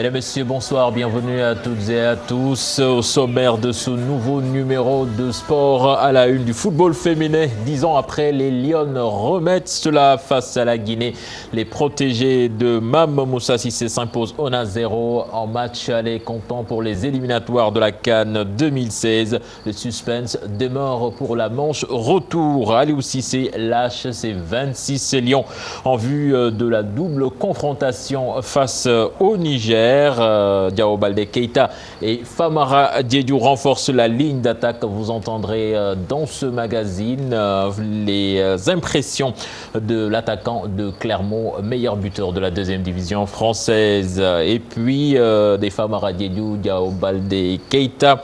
Mesdames, Messieurs, bonsoir, bienvenue à toutes et à tous au sommaire de ce nouveau numéro de sport à la une du football féminin. 10 ans après, les Lions remettent cela face à la Guinée. Les protégés de Mame Moussa Cissé s'imposent 1-0 en match aller comptant pour les éliminatoires de la CAN 2016. Le suspense demeure pour la manche retour. Aliou Cissé lâche ses 26 lions en vue de la double confrontation face au Niger. Diao Baldé Keita et Famara Diédhiou renforcent la ligne d'attaque. Vous entendrez dans ce magazine les impressions de l'attaquant de Clermont, meilleur buteur de la deuxième division française. Et puis des Famara Diédhiou, Diao Baldé Keita,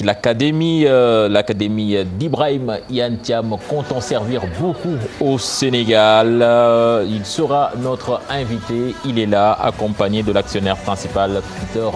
l'académie d'Ibrahim Yantiam compte en servir beaucoup au Sénégal. Il sera notre invité. Il est là, accompagné de l'actionnaire principal Peter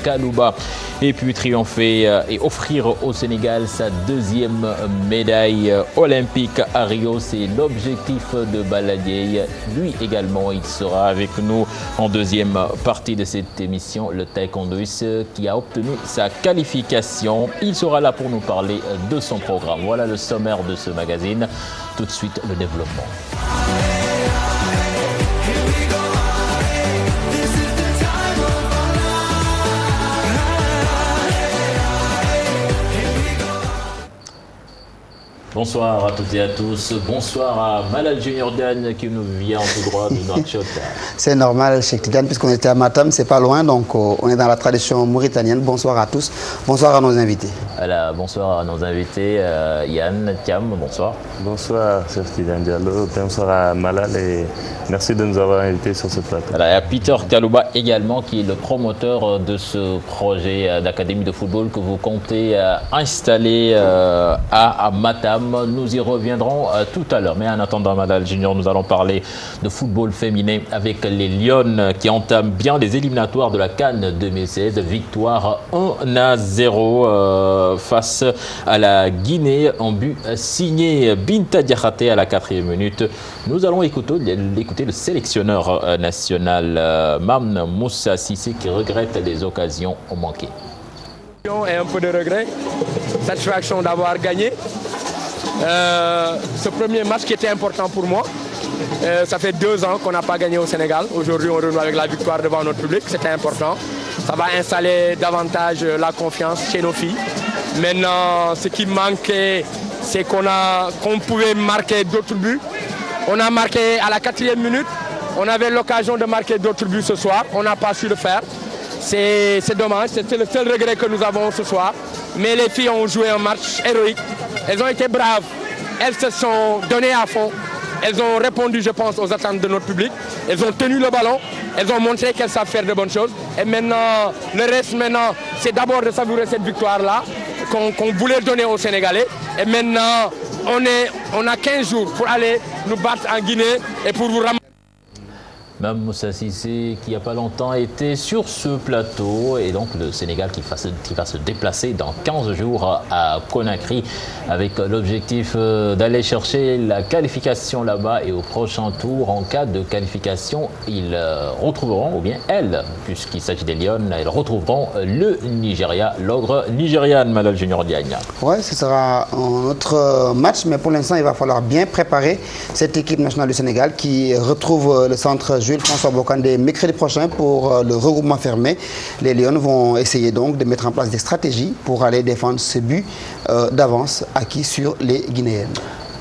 Kalouba. Et puis triompher et offrir au Sénégal sa deuxième médaille olympique à Rio. C'est l'objectif de Baladier. Lui également, il sera avec nous en deuxième partie de cette émission. Le taekwondoïste qui a obtenu sa qualification. Il sera là pour nous parler de son programme. Voilà le sommaire de ce magazine. Tout de suite, le développement. Bonsoir à toutes et à tous. Bonsoir à Malal Junior Dan qui nous vient tout droit de Nouakchott. C'est normal, Cheikh Tidiane, puisqu'on était à Matam, c'est pas loin, donc on est dans la tradition mauritanienne. Bonsoir à tous. Bonsoir à nos invités. Voilà, bonsoir à nos invités. Yann, Thiam, bonsoir. Bonsoir, Cheikh Tidiane Diallo. Bonsoir à Malal et merci de nous avoir invités sur ce plateau. Voilà, et à Peter Kalouba également, qui est le promoteur de ce projet d'académie de football que vous comptez installer à Matam. Nous y reviendrons tout à l'heure. Mais en attendant, Malal Junior, nous allons parler de football féminin avec les Lions qui entament bien les éliminatoires de la CAN 2016. Victoire 1-0 face à la Guinée en but signé Binta Diakhaté à la 4e minute. Nous allons écouter le sélectionneur national Mame Moussa Cissé qui regrette les occasions manquées. Et un peu de regret, satisfaction d'avoir gagné. Ce premier match qui était important pour moi. Ça fait 2 ans qu'on n'a pas gagné au Sénégal. Aujourd'hui, on renoue avec la victoire devant notre public. C'était important. Ça va installer davantage la confiance chez nos filles. Maintenant, ce qui manquait, c'est qu'on pouvait marquer d'autres buts. On a marqué à la 4e minute. On avait l'occasion de marquer d'autres buts ce soir. On n'a pas su le faire. C'est dommage. C'est le seul regret que nous avons ce soir. Mais les filles ont joué un match héroïque. Elles ont été braves, elles se sont données à fond, elles ont répondu, je pense, aux attentes de notre public, elles ont tenu le ballon, elles ont montré qu'elles savent faire de bonnes choses. Et maintenant, le reste, c'est d'abord de savourer cette victoire-là qu'on voulait donner aux Sénégalais. Et maintenant, on a 15 jours pour aller nous battre en Guinée et pour vous ramener. Mame Moussa Cissé qui il n'y a pas longtemps était sur ce plateau et donc le Sénégal qui va se déplacer dans 15 jours à Conakry avec l'objectif d'aller chercher la qualification là-bas et au prochain tour en cas de qualification ils retrouveront, ou bien elles, puisqu'il s'agit des Lions, elles retrouveront le Nigeria, l'ogre nigérian, Malal Junior Diagne. Oui, ce sera un autre match, mais pour l'instant il va falloir bien préparer cette équipe nationale du Sénégal qui retrouve le centre François Bocandé mercredi prochain pour le regroupement fermé. Les Lions vont essayer donc de mettre en place des stratégies pour aller défendre ce but d'avance acquis sur les Guinéennes.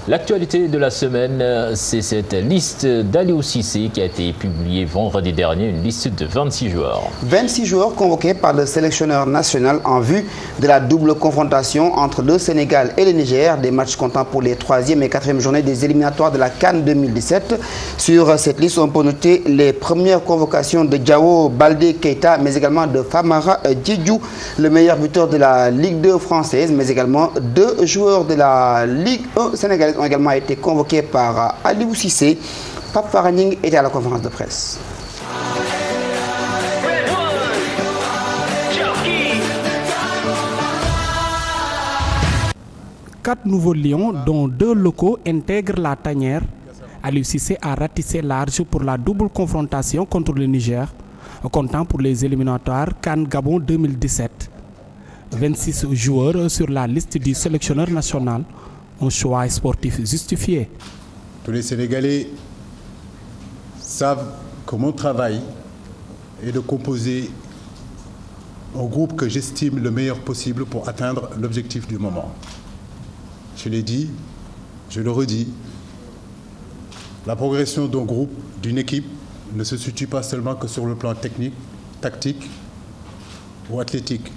L'actualité de la semaine, c'est cette liste d'Aliou Cissé qui a été publiée vendredi dernier, une liste de 26 joueurs. 26 joueurs convoqués par le sélectionneur national en vue de la double confrontation entre le Sénégal et le Niger, des matchs comptant pour les 3e et 4e journées des éliminatoires de la CAN 2017. Sur cette liste, on peut noter les premières convocations de Diao Baldé Keita, mais également de Famara Diédhiou, le meilleur buteur de la Ligue 2 française, mais également 2 joueurs de la Ligue 1 sénégalaise ont également été convoqués par Aliou Cissé. Pape Faraning était à la conférence de presse. Quatre nouveaux lions, dont 2 locaux, intègrent la tanière. Aliou Cissé a ratissé large pour la double confrontation contre le Niger. comptant pour les éliminatoires CAN Gabon 2017. 26 joueurs sur la liste du sélectionneur national, un choix sportif justifié. Tous les Sénégalais savent que mon travail est de composer un groupe que j'estime le meilleur possible pour atteindre l'objectif du moment. Je l'ai dit, je le redis, la progression d'un groupe, d'une équipe, ne se situe pas seulement que sur le plan technique, tactique ou athlétique.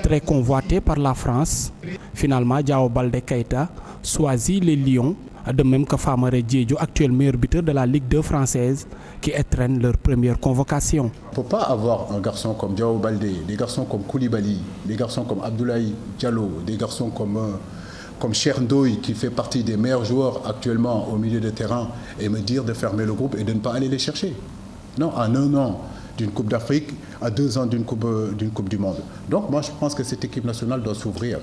Très convoité par la France, finalement Diao Baldé Keita choisit les Lions, de même que Famara Diédhiou, actuel meilleur buteur de la Ligue 2 française, qui étrennent leur première convocation. Il ne faut pas avoir un garçon comme Diao Baldé, des garçons comme Koulibaly, des garçons comme Abdoulaye Diallo, des garçons comme Cheikh Ndoye, qui fait partie des meilleurs joueurs actuellement au milieu de terrain, et me dire de fermer le groupe et de ne pas aller les chercher. Non, en 1 an d'une Coupe d'Afrique, à 2 ans d'une coupe du Monde. Donc moi je pense que cette équipe nationale doit s'ouvrir.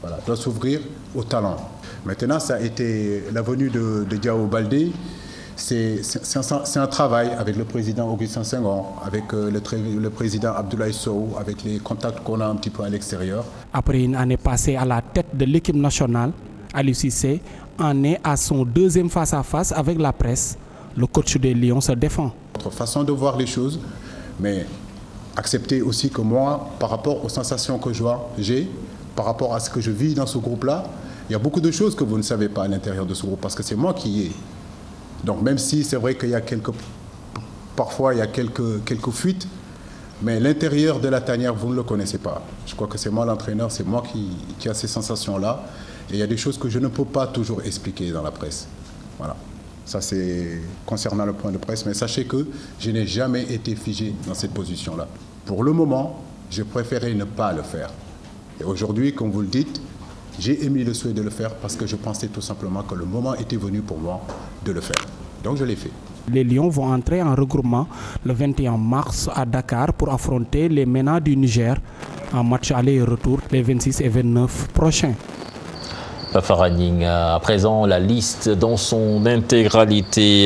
Voilà, doit s'ouvrir au talent. Maintenant, ça a été la venue de Diao Baldé. C'est un travail avec le président Augustin Senghor, avec le président Abdoulaye Sow, avec les contacts qu'on a un petit peu à l'extérieur. Après une année passée à la tête de l'équipe nationale, Aliou Cissé en est à son deuxième face-à-face avec la presse. Le coach des Lions se défend. Notre façon de voir les choses, mais accepter aussi que moi, par rapport aux sensations que j'ai, par rapport à ce que je vis dans ce groupe-là, il y a beaucoup de choses que vous ne savez pas à l'intérieur de ce groupe, parce que c'est moi qui y ai. Donc même si c'est vrai qu'il y a parfois il y a quelques fuites, mais l'intérieur de la tanière, vous ne le connaissez pas. Je crois que c'est moi l'entraîneur, c'est moi qui a ces sensations-là. Et il y a des choses que je ne peux pas toujours expliquer dans la presse. Voilà. Ça, c'est concernant le point de presse. Mais sachez que je n'ai jamais été figé dans cette position-là. Pour le moment, j'ai préféré ne pas le faire. Et aujourd'hui, comme vous le dites, j'ai émis le souhait de le faire parce que je pensais tout simplement que le moment était venu pour moi de le faire. Donc je l'ai fait. Les Lions vont entrer en regroupement le 21 mars à Dakar pour affronter les MENA du Niger en match aller et retour les 26 et 29 prochains. Faraning, à présent la liste dans son intégralité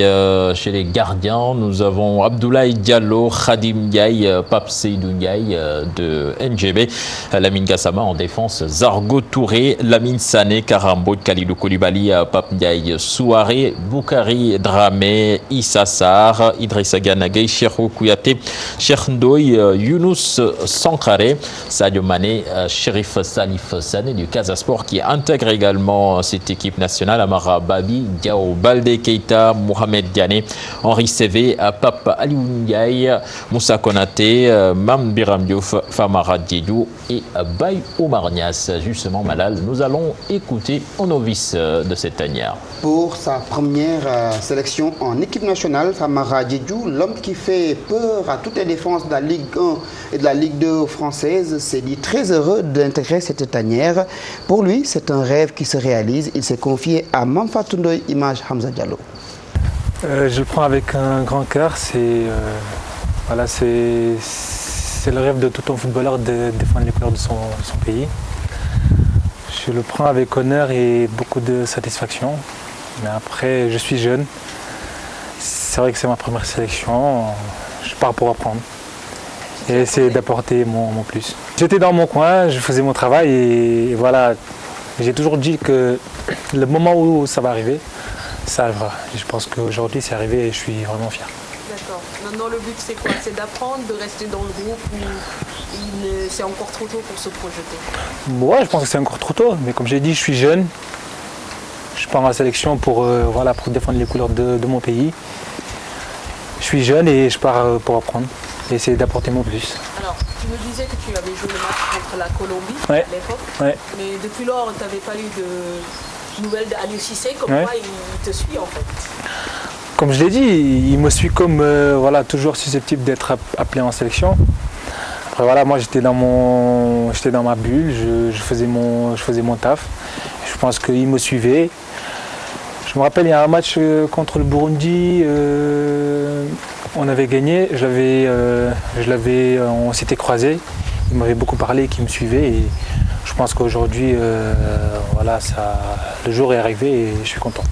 chez les gardiens. Nous avons Abdoulaye Diallo, Khadim Ndiaye, Pape Seydou Ndiaye de NGB, Lamine Gassama en défense, Zargo Touré, Lamine Sané, Karambod, Khalidou Koulibaly, Pape Ndiaye Souaré, Boukari Dramé, Issa Sarr, Idrissa Gana Gueye, Cheikhou Kouyaté, Cheikh Ndoye, Younous Sankharé, Sadio Mané, Chérif Salif Sané du Casa Sport qui intègre également cette équipe nationale, Amara Babi, Diao Baldé Keita, Mohamed Diané, Henri Sévé, Pape Aliou Ndiaye, Moussa Konaté, Mam Biram Diouf, Famara Diédhiou et Baye Omar Niasse. Justement, Malal, nous allons écouter un novice de cette tanière. Pour sa première sélection en équipe nationale, Famara Diédhiou, l'homme qui fait peur à toutes les défenses de la Ligue 1 et de la Ligue 2 française, s'est dit très heureux d'intégrer cette tanière. Pour lui, c'est un rêve qui se réalise. Il s'est confié à Mamfatou Ndoye, image Hamza Diallo. Je le prends avec un grand cœur. C'est le rêve de tout un footballeur de défendre les couleurs de son pays. Je le prends avec honneur et beaucoup de satisfaction. Mais après, je suis jeune. C'est vrai que c'est ma première sélection. Je pars pour apprendre et essayer d'apporter mon plus. J'étais dans mon coin, je faisais mon travail et voilà. J'ai toujours dit que le moment où ça va arriver, ça arrivera. Et je pense qu'aujourd'hui c'est arrivé et je suis vraiment fier. D'accord. Maintenant le but c'est quoi? C'est d'apprendre, de rester dans le groupe ou c'est encore trop tôt pour se projeter? Moi je pense que c'est encore trop tôt, mais comme j'ai dit, je suis jeune. Je pars en sélection pour défendre les couleurs de mon pays. Je suis jeune et je pars pour apprendre et essayer d'apporter mon plus. Alors, tu me disais que tu avais joué le match contre la Colombie à l'époque, mais depuis lors, tu n'avais pas eu de nouvelles d'Aliou Cissé, comme quoi il te suit en fait. Comme je l'ai dit, il me suit comme toujours susceptible d'être appelé en sélection. Après voilà, moi j'étais dans ma bulle, je faisais mon taf. Je pense qu'il me suivait. Je me rappelle, il y a un match contre le Burundi, on avait gagné, on s'était croisés, il m'avait beaucoup parlé, qu'il me suivait et je pense qu'aujourd'hui, le jour est arrivé et je suis content.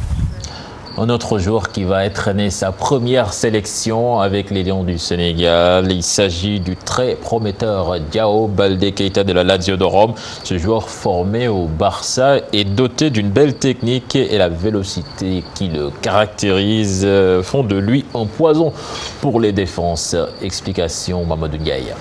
Un autre joueur qui va entraîner sa première sélection avec les Lions du Sénégal. Il s'agit du très prometteur Diao Baldé Keita de la Lazio de Rome. Ce joueur formé au Barça est doté d'une belle technique et la vélocité qui le caractérise font de lui un poison pour les défenses. Explication Mamadou Ndiaye.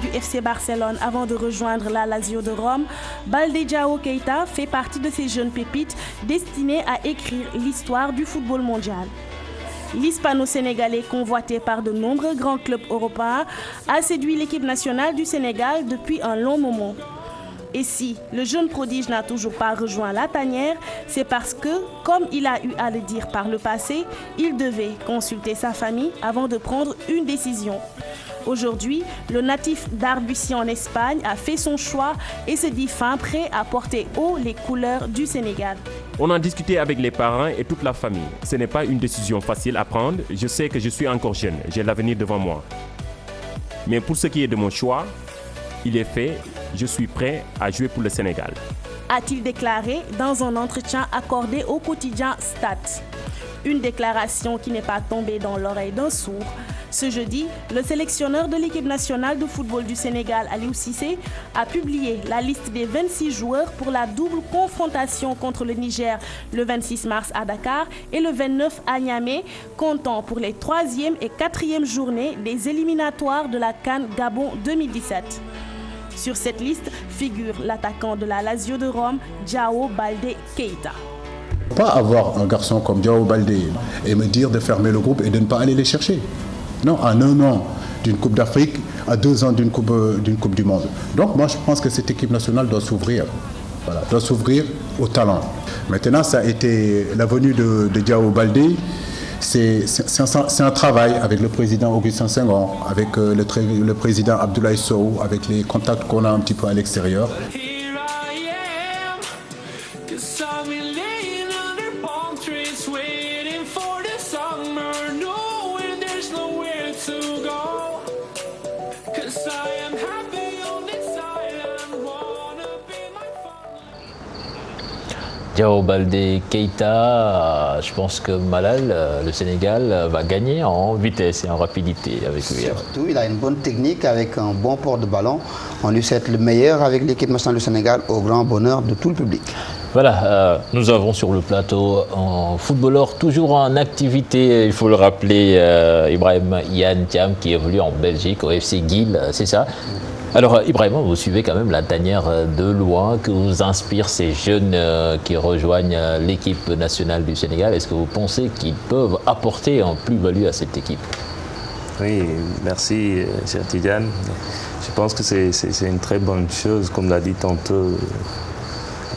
Du FC Barcelone avant de rejoindre la Lazio de Rome, Baldé Diao Keita fait partie de ces jeunes pépites destinés à écrire l'histoire du football mondial. L'Hispano-Sénégalais, convoité par de nombreux grands clubs européens, a séduit l'équipe nationale du Sénégal depuis un long moment. Et si le jeune prodige n'a toujours pas rejoint la tanière, c'est parce que, comme il a eu à le dire par le passé, il devait consulter sa famille avant de prendre une décision. Aujourd'hui, le natif d'Arbucy en Espagne a fait son choix et se dit fin prêt à porter haut les couleurs du Sénégal. On a discuté avec les parents et toute la famille. Ce n'est pas une décision facile à prendre. Je sais que je suis encore jeune, j'ai l'avenir devant moi. Mais pour ce qui est de mon choix, il est fait, je suis prêt à jouer pour le Sénégal. A-t-il déclaré dans un entretien accordé au quotidien Stats. Une déclaration qui n'est pas tombée dans l'oreille d'un sourd. Ce jeudi, le sélectionneur de l'équipe nationale de football du Sénégal, Aliou Cissé, a publié la liste des 26 joueurs pour la double confrontation contre le Niger le 26 mars à Dakar et le 29 à Niamey, comptant pour les 3e et 4e journées des éliminatoires de la CAN Gabon 2017. Sur cette liste figure l'attaquant de la Lazio de Rome, Diao Baldé Keita. Pas avoir un garçon comme Diao Baldé et me dire de fermer le groupe et de ne pas aller les chercher. Non, en 1 an d'une Coupe d'Afrique, à 2 ans d'une coupe du Monde. Donc moi je pense que cette équipe nationale doit s'ouvrir. Voilà, doit s'ouvrir au talent. Maintenant, ça a été la venue de Diao Baldé. C'est un travail avec le président Augustin Senghor, avec le président Abdoulaye Sow, avec les contacts qu'on a un petit peu à l'extérieur. Diao Baldé Keita, je pense que Malal, le Sénégal, va gagner en vitesse et en rapidité avec lui. Surtout, il a une bonne technique avec un bon port de ballon. On lui souhaite le meilleur avec l'équipe nationale du Sénégal au grand bonheur de tout le public. Voilà, nous avons sur le plateau un footballeur toujours en activité, il faut le rappeler, Ibrahim Yann Thiam qui évolue en Belgique au FC Guil, c'est ça? Alors Ibrahim, vous suivez quand même la tanière de loin, que vous inspirent ces jeunes qui rejoignent l'équipe nationale du Sénégal. Est-ce que vous pensez qu'ils peuvent apporter un plus-value à cette équipe? Oui, merci cher Tidiane. Je pense que c'est une très bonne chose, comme l'a dit tantôt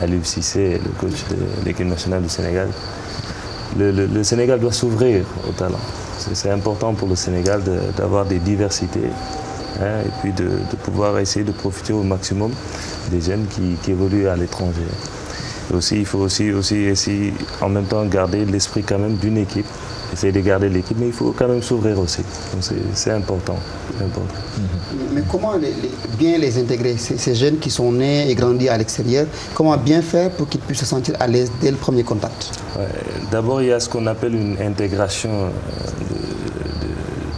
Aliou Cissé, le coach de l'équipe nationale du Sénégal. Le Sénégal doit s'ouvrir au talent. C'est important pour le Sénégal d'avoir des diversités. Et puis de pouvoir essayer de profiter au maximum des jeunes qui évoluent à l'étranger. Aussi, il faut aussi essayer en même temps garder l'esprit quand même d'une équipe, essayer de garder l'équipe, mais il faut quand même s'ouvrir aussi. Donc c'est important. Mais comment bien les intégrer, ces jeunes qui sont nés et grandis à l'extérieur, comment bien faire pour qu'ils puissent se sentir à l'aise dès le premier contact? D'abord, il y a ce qu'on appelle une intégration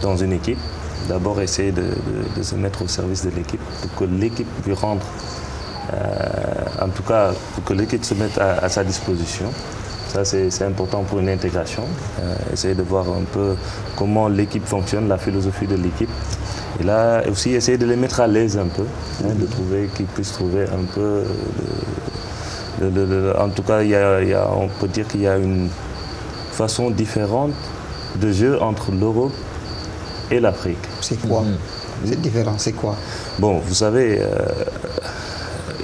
dans une équipe. D'abord, essayer de se mettre au service de l'équipe pour que l'équipe lui rende, en tout cas, pour que l'équipe se mette à sa disposition. Ça, c'est important pour une intégration. Essayer de voir un peu comment l'équipe fonctionne, la philosophie de l'équipe. Et là, aussi essayer de les mettre à l'aise un peu, de trouver qu'ils puissent trouver un peu... en tout cas, on peut dire qu'il y a une façon différente de jeu entre l'Europe et l'Afrique. C'est quoi? C'est différent, c'est quoi? Bon, vous savez,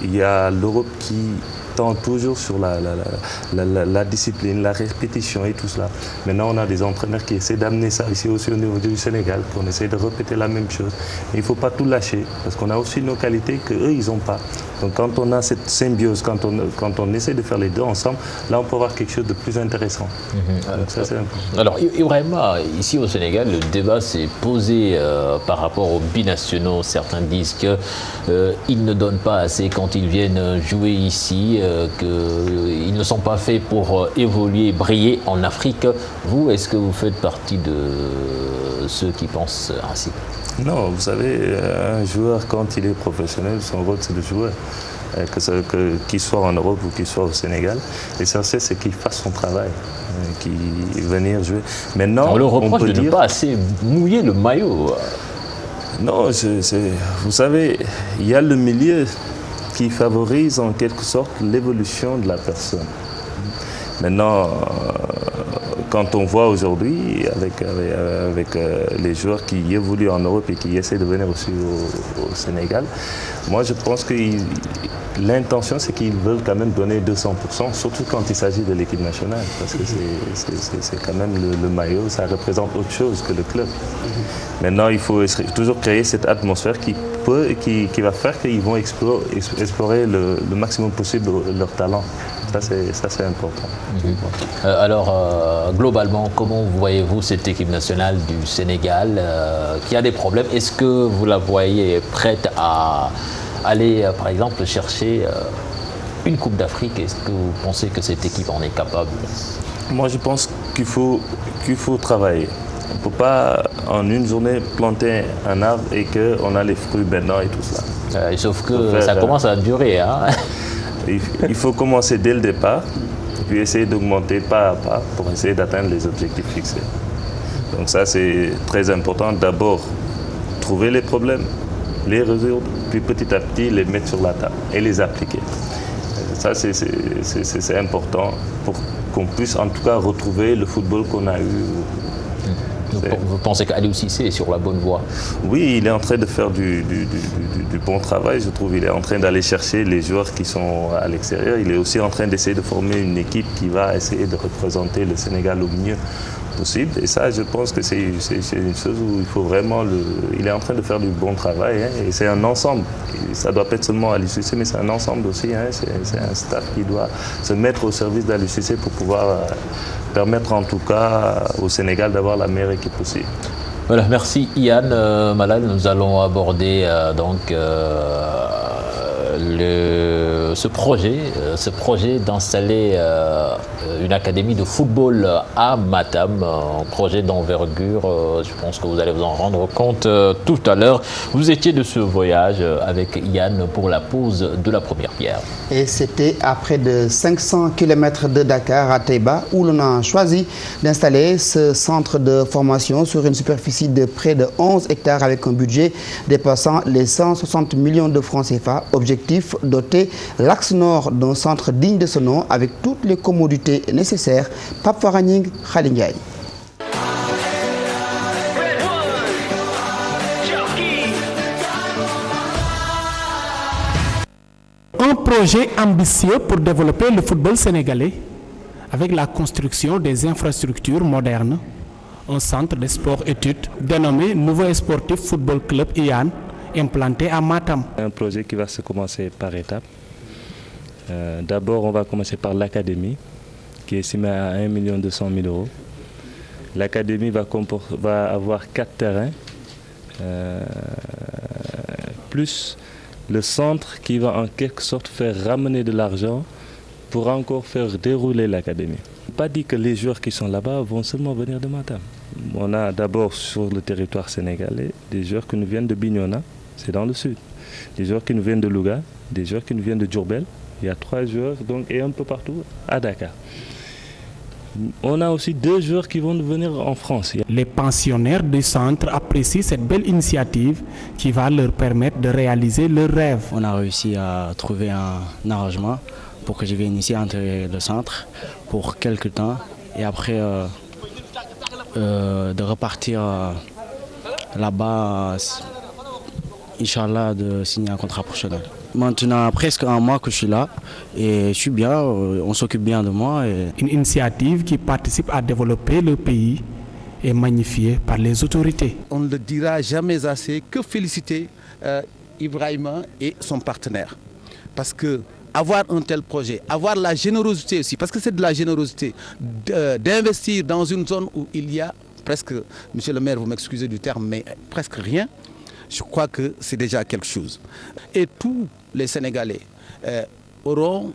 il y a l'Europe qui tend toujours sur la discipline, la répétition et tout cela. Maintenant, on a des entraîneurs qui essaient d'amener ça ici aussi au niveau du Sénégal, qu'on essaie de répéter la même chose. Mais il ne faut pas tout lâcher, parce qu'on a aussi nos qualités qu'eux, ils n'ont pas. Donc quand on a cette symbiose, quand on essaie de faire les deux ensemble, là on peut avoir quelque chose de plus intéressant. Donc ça, c'est important. Alors Ibrahima, ici au Sénégal, le débat s'est posé par rapport aux binationaux. Certains disent qu'ils ne donnent pas assez quand ils viennent jouer ici, qu'ils ne sont pas faits pour évoluer, briller en Afrique. Vous, est-ce que vous faites partie de ceux qui pensent ainsi? Non, vous savez, un joueur, quand il est professionnel, son rôle c'est de jouer. Qu'il soit en Europe ou qu'il soit au Sénégal, l'essentiel c'est qu'il fasse son travail, qu'il venir jouer. Maintenant, on le reproche de ne pas assez mouiller le maillot. Non, vous savez, il y a le milieu qui favorise en quelque sorte l'évolution de la personne. Maintenant, quand on voit aujourd'hui avec les joueurs qui évoluent en Europe et qui essaient de venir aussi au Sénégal, moi je pense que l'intention c'est qu'ils veulent quand même donner 200%, surtout quand il s'agit de l'équipe nationale, parce que c'est quand même le maillot, ça représente autre chose que le club. Maintenant il faut toujours créer cette atmosphère qui va faire qu'ils vont explorer le maximum possible leur talent. Ça, c'est important. Alors, globalement, comment voyez-vous cette équipe nationale du Sénégal qui a des problèmes? Est-ce que vous la voyez prête à aller, par exemple, chercher une Coupe d'Afrique? Est-ce que vous pensez que cette équipe en est capable? Moi, je pense qu'il faut travailler. On ne peut pas, en une journée, planter un arbre et qu'on a les fruits maintenant et tout ça. Sauf que ça commence à durer, hein? Il faut commencer dès le départ, puis essayer d'augmenter pas à pas pour essayer d'atteindre les objectifs fixés. Donc ça, c'est très important. D'abord, trouver les problèmes, les résoudre, puis petit à petit les mettre sur la table et les appliquer. Ça, c'est important pour qu'on puisse en tout cas retrouver le football qu'on a eu. Vous pensez qu'Aliou Cissé est sur la bonne voie? Oui, il est en train de faire du bon travail, je trouve. Il est en train d'aller chercher les joueurs qui sont à l'extérieur. Il est aussi en train d'essayer de former une équipe qui va essayer de représenter le Sénégal au mieux possible. Et ça, je pense que c'est une chose où il faut vraiment... Il est en train de faire du bon travail, hein, et c'est un ensemble. Et ça ne doit pas être seulement Aliou Cissé, mais c'est un ensemble aussi. Hein, c'est un staff qui doit se mettre au service d'Aliou Cissé pour pouvoir... permettre en tout cas au Sénégal d'avoir la meilleure équipe possible. Voilà, merci Yann. Malal, nous allons aborder ce projet d'installer une académie de football à Matam, un projet d'envergure. Je pense que vous allez vous en rendre compte tout à l'heure. Vous étiez de ce voyage avec Yann pour la pose de la première pierre. Et c'était à près de 500 km de Dakar, à Taïba, où l'on a choisi d'installer ce centre de formation sur une superficie de près de 11 hectares avec un budget dépassant les 160 millions de francs CFA. Objectif, doter l'axe nord d'un centre digne de ce nom avec toutes les commodités nécessaires. Pape Faraning, Khalingay. Un projet ambitieux pour développer le football sénégalais avec la construction des infrastructures modernes, un centre de sport-études dénommé Nouveau Sportif Football Club IAN, implanté à Matam. Un projet qui va se commencer par étapes. D'abord, on va commencer par l'académie, qui est estimée à 1 200 000 €. L'académie va avoir 4 terrains, plus le centre qui va en quelque sorte faire ramener de l'argent pour encore faire dérouler l'académie. Je n'ai pas dit que les joueurs qui sont là-bas vont seulement venir de Matam. On a d'abord sur le territoire sénégalais des joueurs qui nous viennent de Bignona, c'est dans le sud. Des joueurs qui nous viennent de Louga, des joueurs qui nous viennent de Diourbel. Il y a 3 joueurs donc, et un peu partout à Dakar. On a aussi 2 joueurs qui vont venir en France. Les pensionnaires du centre apprécient cette belle initiative qui va leur permettre de réaliser leurs rêves. On a réussi à trouver un arrangement pour que je vienne ici entrer le centre pour quelques temps et après de repartir là-bas, Inch'Allah, de signer un contrat professionnel. Maintenant, presque un mois que je suis là et je suis bien, on s'occupe bien de moi. Une initiative qui participe à développer le pays est magnifiée par les autorités. On ne le dira jamais assez que féliciter Ibrahima et son partenaire. Parce que avoir un tel projet, avoir la générosité aussi, parce que c'est de la générosité, d'investir dans une zone où il y a presque, monsieur le maire, vous m'excusez du terme, mais presque rien, je crois que c'est déjà quelque chose. Et tous les Sénégalais auront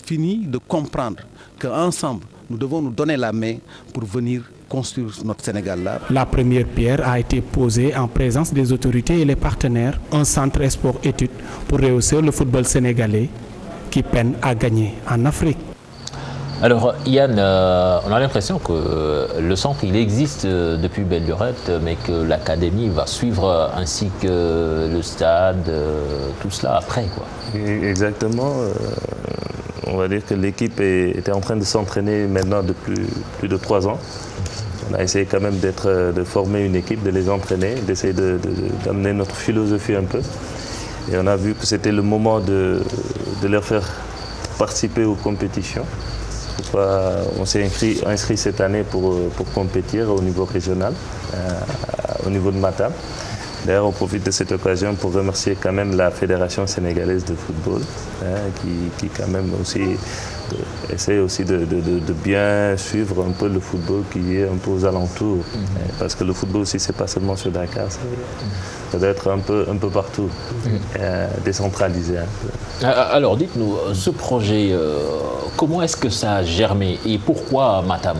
fini de comprendre qu'ensemble, nous devons nous donner la main pour venir construire notre Sénégal là. La première pierre a été posée en présence des autorités et les partenaires, un centre sport-études pour rehausser le football sénégalais qui peine à gagner en Afrique. Alors Yann, on a l'impression que le centre il existe depuis belle lurette, mais que l'académie va suivre ainsi que le stade, tout cela après quoi. Exactement. On va dire que l'équipe était en train de s'entraîner maintenant depuis plus de 3 ans. On a essayé quand même de former une équipe, de les entraîner, d'essayer d'amener notre philosophie un peu. Et on a vu que c'était le moment de leur faire participer aux compétitions. On s'est inscrit cette année pour compétir au niveau régional, au niveau de Matam. D'ailleurs, on profite de cette occasion pour remercier quand même la Fédération sénégalaise de football, qui quand même aussi essaie aussi de bien suivre un peu le football qui est un peu aux alentours. Parce que le football aussi, c'est pas seulement sur Dakar, ça doit être un peu partout, décentralisé un peu. Alors dites-nous, ce projet, comment est-ce que ça a germé et pourquoi Matam?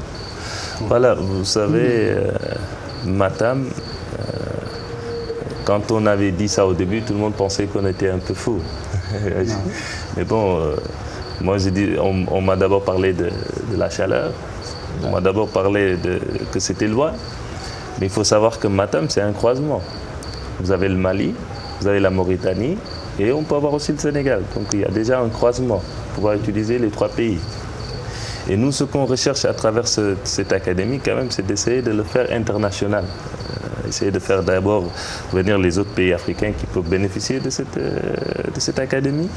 Voilà, vous savez, Matam, quand on avait dit ça au début, tout le monde pensait qu'on était un peu fou. Mais bon, moi j'ai dit, on m'a d'abord parlé de la chaleur, on m'a d'abord parlé que c'était loin. Mais il faut savoir que Matam, c'est un croisement. Vous avez le Mali, vous avez la Mauritanie et on peut avoir aussi le Sénégal. Donc il y a déjà un croisement pour pouvoir utiliser les 3 pays. Et nous, ce qu'on recherche à travers cette académie, quand même, c'est d'essayer de le faire international. Essayer de faire d'abord venir les autres pays africains qui peuvent bénéficier de cette académie,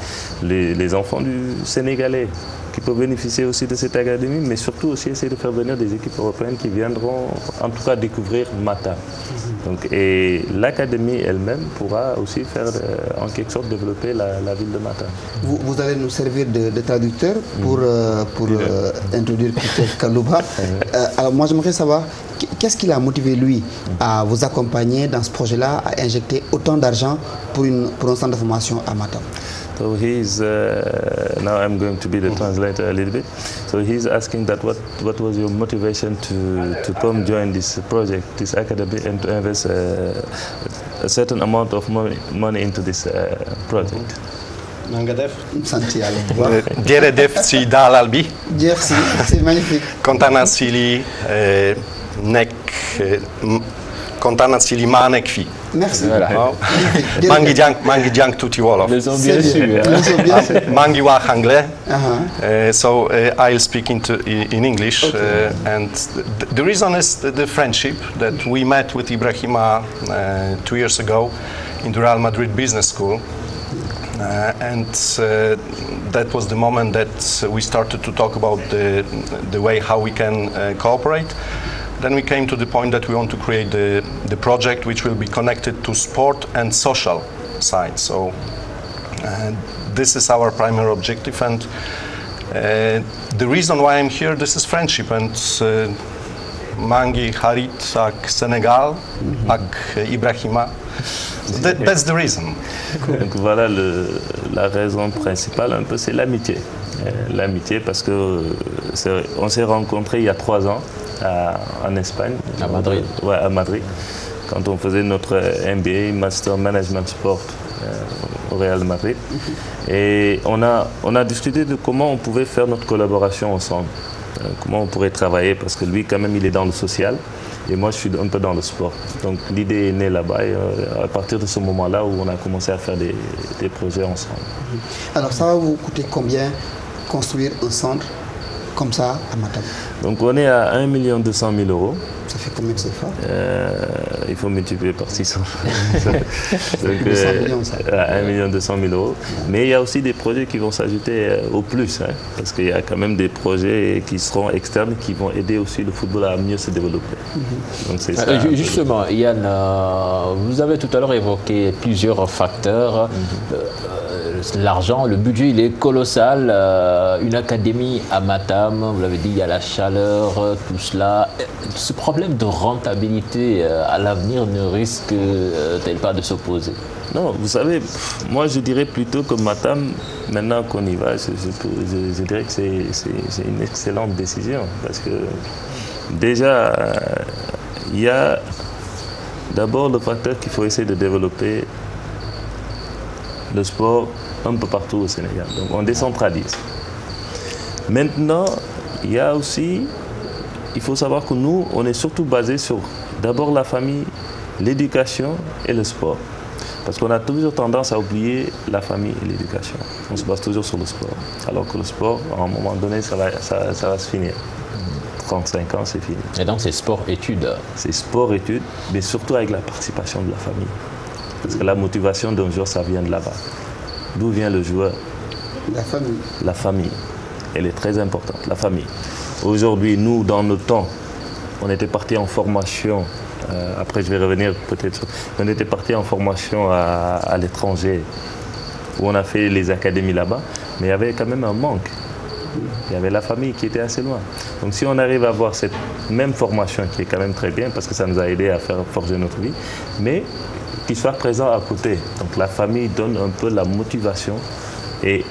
les enfants du Sénégalais qui peuvent bénéficier aussi de cette académie, mais surtout aussi essayer de faire venir des équipes européennes qui viendront en tout cas découvrir Matam. Donc, et l'académie elle-même pourra aussi faire en quelque sorte développer la ville de Matam. Vous allez nous servir de traducteur pour introduire Peter Kalouba. Alors moi j'aimerais savoir qu'est-ce qui l'a motivé lui à vous accompagner dans ce projet-là, à injecter autant d'argent pour un centre de formation à Matam. So he's now I'm going to be the translator a little bit. So he's asking that what was your motivation to come join this project, this academy, and to invest a certain amount of money into this project. Nanga def. Sant Yàlla. Jërëjëf si dalal bi. Merci, c'est magnifique. Kontaan naa si li kontaan naa si li maa nekk fii. Merci. maa ngi jàng tuuti wolof. Bien sûr. maa ngi wax anglais. So I'll speak in English. Okay. And the reason is the friendship that we met with Ibrahima 2 years ago in the Real Madrid Business School. And that was the moment that we started to talk about the way how we can cooperate. Then we came to the point that we want to create the project which will be connected to sport and social side. So this is our primary objective, and the reason why I'm here, this is friendship, and Mangi Harit ak Sénégal ak Ibrahima. That's the reason. Donc voilà la raison principale un peu, c'est l'amitié. L'amitié parce que on s'est rencontrés il y a 3 ans en Espagne. À Madrid. Ouais, à Madrid. Quand on faisait notre MBA, Master Management Sport au Real Madrid. Et on a discuté de comment on pouvait faire notre collaboration ensemble. Comment on pourrait travailler, parce que lui quand même il est dans le social et moi je suis un peu dans le sport. Donc l'idée est née là-bas et à partir de ce moment-là où on a commencé à faire des projets ensemble. Alors ça va vous coûter combien construire un centre comme ça à Matam? Donc on est à 1 200 000 €. Ça fait combien de CFA? Il faut multiplier par 600. Donc, 200 millions, ça. 1 200 000 €. Mais il y a aussi des projets qui vont s'ajouter au plus, hein, parce qu'il y a quand même des projets qui seront externes qui vont aider aussi le football à mieux se développer. Donc, c'est ça, justement, Yann, vous avez tout à l'heure évoqué plusieurs facteurs. l'argent, le budget, il est colossal. Une académie à Matam, vous l'avez dit, il y a la chaleur, tout cela. Ce problème de rentabilité à l'avenir ne risque-t-il pas de s'opposer? Non, vous savez, moi je dirais plutôt que Matam, maintenant qu'on y va, je dirais que c'est une excellente décision. Parce que déjà, il y a d'abord le facteur qu'il faut essayer de développer le sport un peu partout au Sénégal. Donc on décentralise. Maintenant, il y a aussi, il faut savoir que nous, on est surtout basé sur d'abord la famille, l'éducation et le sport. Parce qu'on a toujours tendance à oublier la famille et l'éducation. On se base toujours sur le sport. Alors que le sport, à un moment donné, ça va se finir. 35 ans, c'est fini. Et donc c'est sport-études? C'est sport-études, mais surtout avec la participation de la famille. Parce que la motivation d'un joueur, ça vient de là-bas. D'où vient le joueur? La famille. La famille. Elle est très importante, la famille. Aujourd'hui, nous, dans nos temps, on était partis en formation. Après, je vais revenir peut-être sur... On était partis en formation à l'étranger, où on a fait les académies là-bas, mais il y avait quand même un manque. Il y avait la famille qui était assez loin. Donc si on arrive à avoir cette même formation, qui est quand même très bien, parce que ça nous a aidé à faire forger notre vie, mais qu'il soit présent à côté. Donc la famille donne un peu la motivation. Et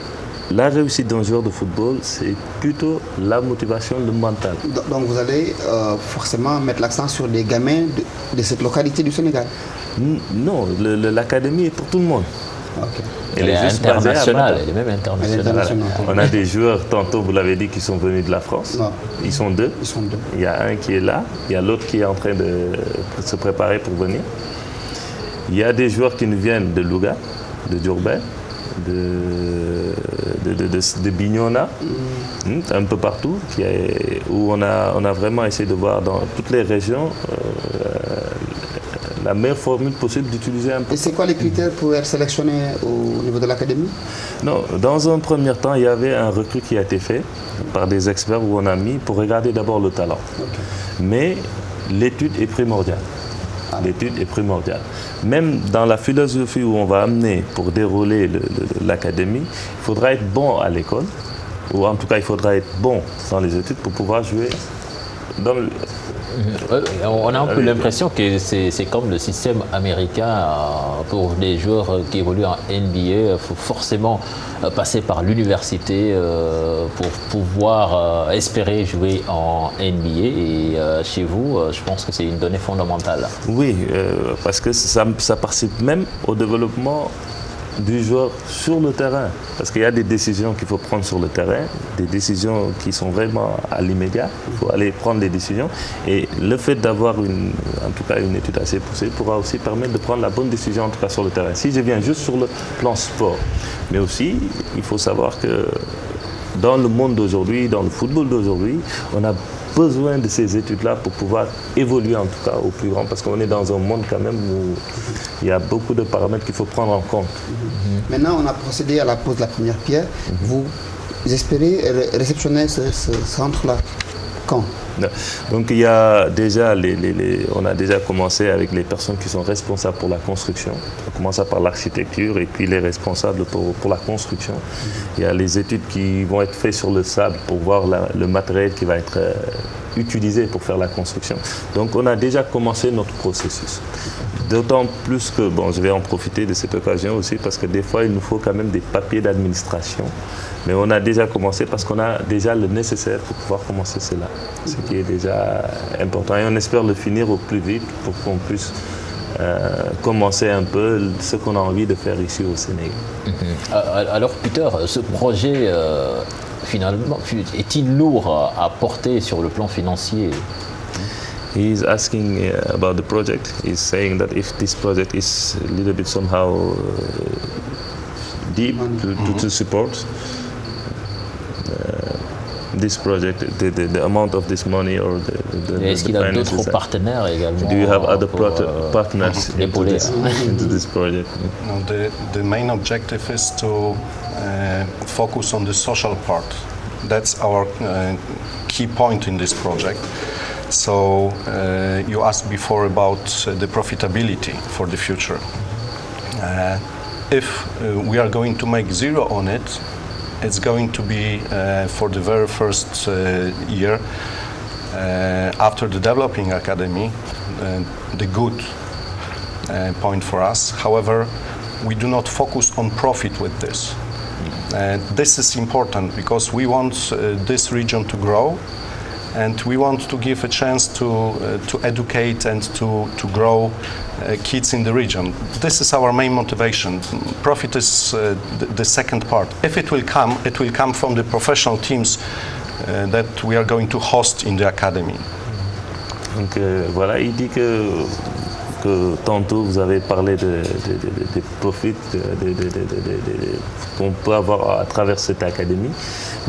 la réussite d'un joueur de football, c'est plutôt la motivation, le mental. Donc vous allez forcément mettre l'accent sur les gamins de cette localité du Sénégal? Non, l'académie est pour tout le monde. Okay. Elle est internationale, elle est même internationale. On a des joueurs, tantôt vous l'avez dit, qui sont venus de la France. Non. Ils sont deux. Ils sont deux. Il y a un qui est là, il y a l'autre qui est en train de se préparer pour venir. Il y a des joueurs qui nous viennent de Louga, de Diourbel, de Bignona, un peu partout, où on a vraiment essayé de voir dans toutes les régions la meilleure formule possible d'utiliser un peu. Et c'est quoi les critères pour être sélectionné au niveau de l'académie? Non, dans un premier temps, il y avait un recrut qui a été fait par des experts où on a mis pour regarder d'abord le talent. Okay. Mais l'étude est primordiale. L'étude est primordiale. Même dans la philosophie où on va amener pour dérouler l'académie, il faudra être bon à l'école, ou en tout cas il faudra être bon dans les études pour pouvoir jouer dans le... On a un peu l'impression que c'est comme le système américain pour les joueurs qui évoluent en NBA. Il faut forcément passer par l'université pour pouvoir espérer jouer en NBA. Et chez vous, je pense que c'est une donnée fondamentale. Oui, parce que ça participe même au développement du joueur sur le terrain. Parce qu'il y a des décisions qu'il faut prendre sur le terrain, des décisions qui sont vraiment à l'immédiat. Il faut aller prendre des décisions. Et le fait d'avoir en tout cas une étude assez poussée pourra aussi permettre de prendre la bonne décision, en tout cas sur le terrain. Si je viens juste sur le plan sport, mais aussi, il faut savoir que dans le monde d'aujourd'hui, dans le football d'aujourd'hui, on a besoin de ces études-là pour pouvoir évoluer en tout cas au plus grand, parce qu'on est dans un monde quand même où il y a beaucoup de paramètres qu'il faut prendre en compte. Maintenant, on a procédé à la pose de la première pierre. Vous espérez réceptionner ce centre-là quand? Donc il y a déjà on a déjà commencé avec les personnes qui sont responsables pour la construction. On commence par l'architecture et puis les responsables pour la construction. Il y a les études qui vont être faites sur le sable pour voir le matériel qui va être utilisé pour faire la construction. Donc on a déjà commencé notre processus. D'autant plus que, je vais en profiter de cette occasion aussi parce que des fois il nous faut quand même des papiers d'administration. Mais on a déjà commencé parce qu'on a déjà le nécessaire pour pouvoir commencer cela, ce qui est déjà important. Et on espère le finir au plus vite pour qu'on puisse commencer un peu ce qu'on a envie de faire ici au Sénégal. Alors Peter, ce projet finalement est-il lourd à porter sur le plan financier? He is asking about the project. He's saying that if this project is a little bit somehow deep to support this project, the amount of this money or Est-ce qu'il a d'autres partenaires également? Do you have other partners into this project? No, the main objective is to focus on the social part. That's our key point in this project. So you asked before about the profitability for the future. if we are going to make 0 on it, it's going to be for the very first year after the developing academy, the good point for us. However, we do not focus on profit with this. This is important because we want this region to grow, and we want to give a chance to educate and to grow kids in the region. This is our main motivation. Profit is the second part. If it will come from the professional teams that we are going to host in the academy. Donc voilà, il dit que tantôt vous avez parlé des profits qu'on peut avoir à travers cette académie,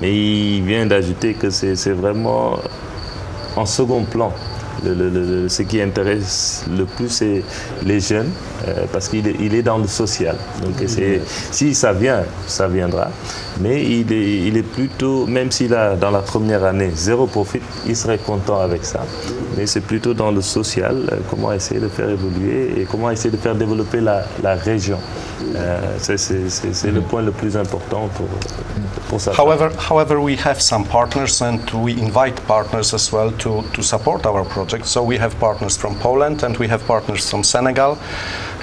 mais il vient d'ajouter que c'est vraiment en second plan. Ce qui intéresse le plus, c'est les jeunes, parce qu'il est dans le social. Donc si ça vient, ça viendra. Mais il est plutôt, même s'il a dans la première année 0 profit, il serait content avec ça. Mais c'est plutôt dans le social, comment essayer de faire évoluer et comment essayer de faire développer la région. C'est le point le plus important pour ça. However, we have some partners and we invite partners as well to support our project. So we have partners from Poland and we have partners from Senegal.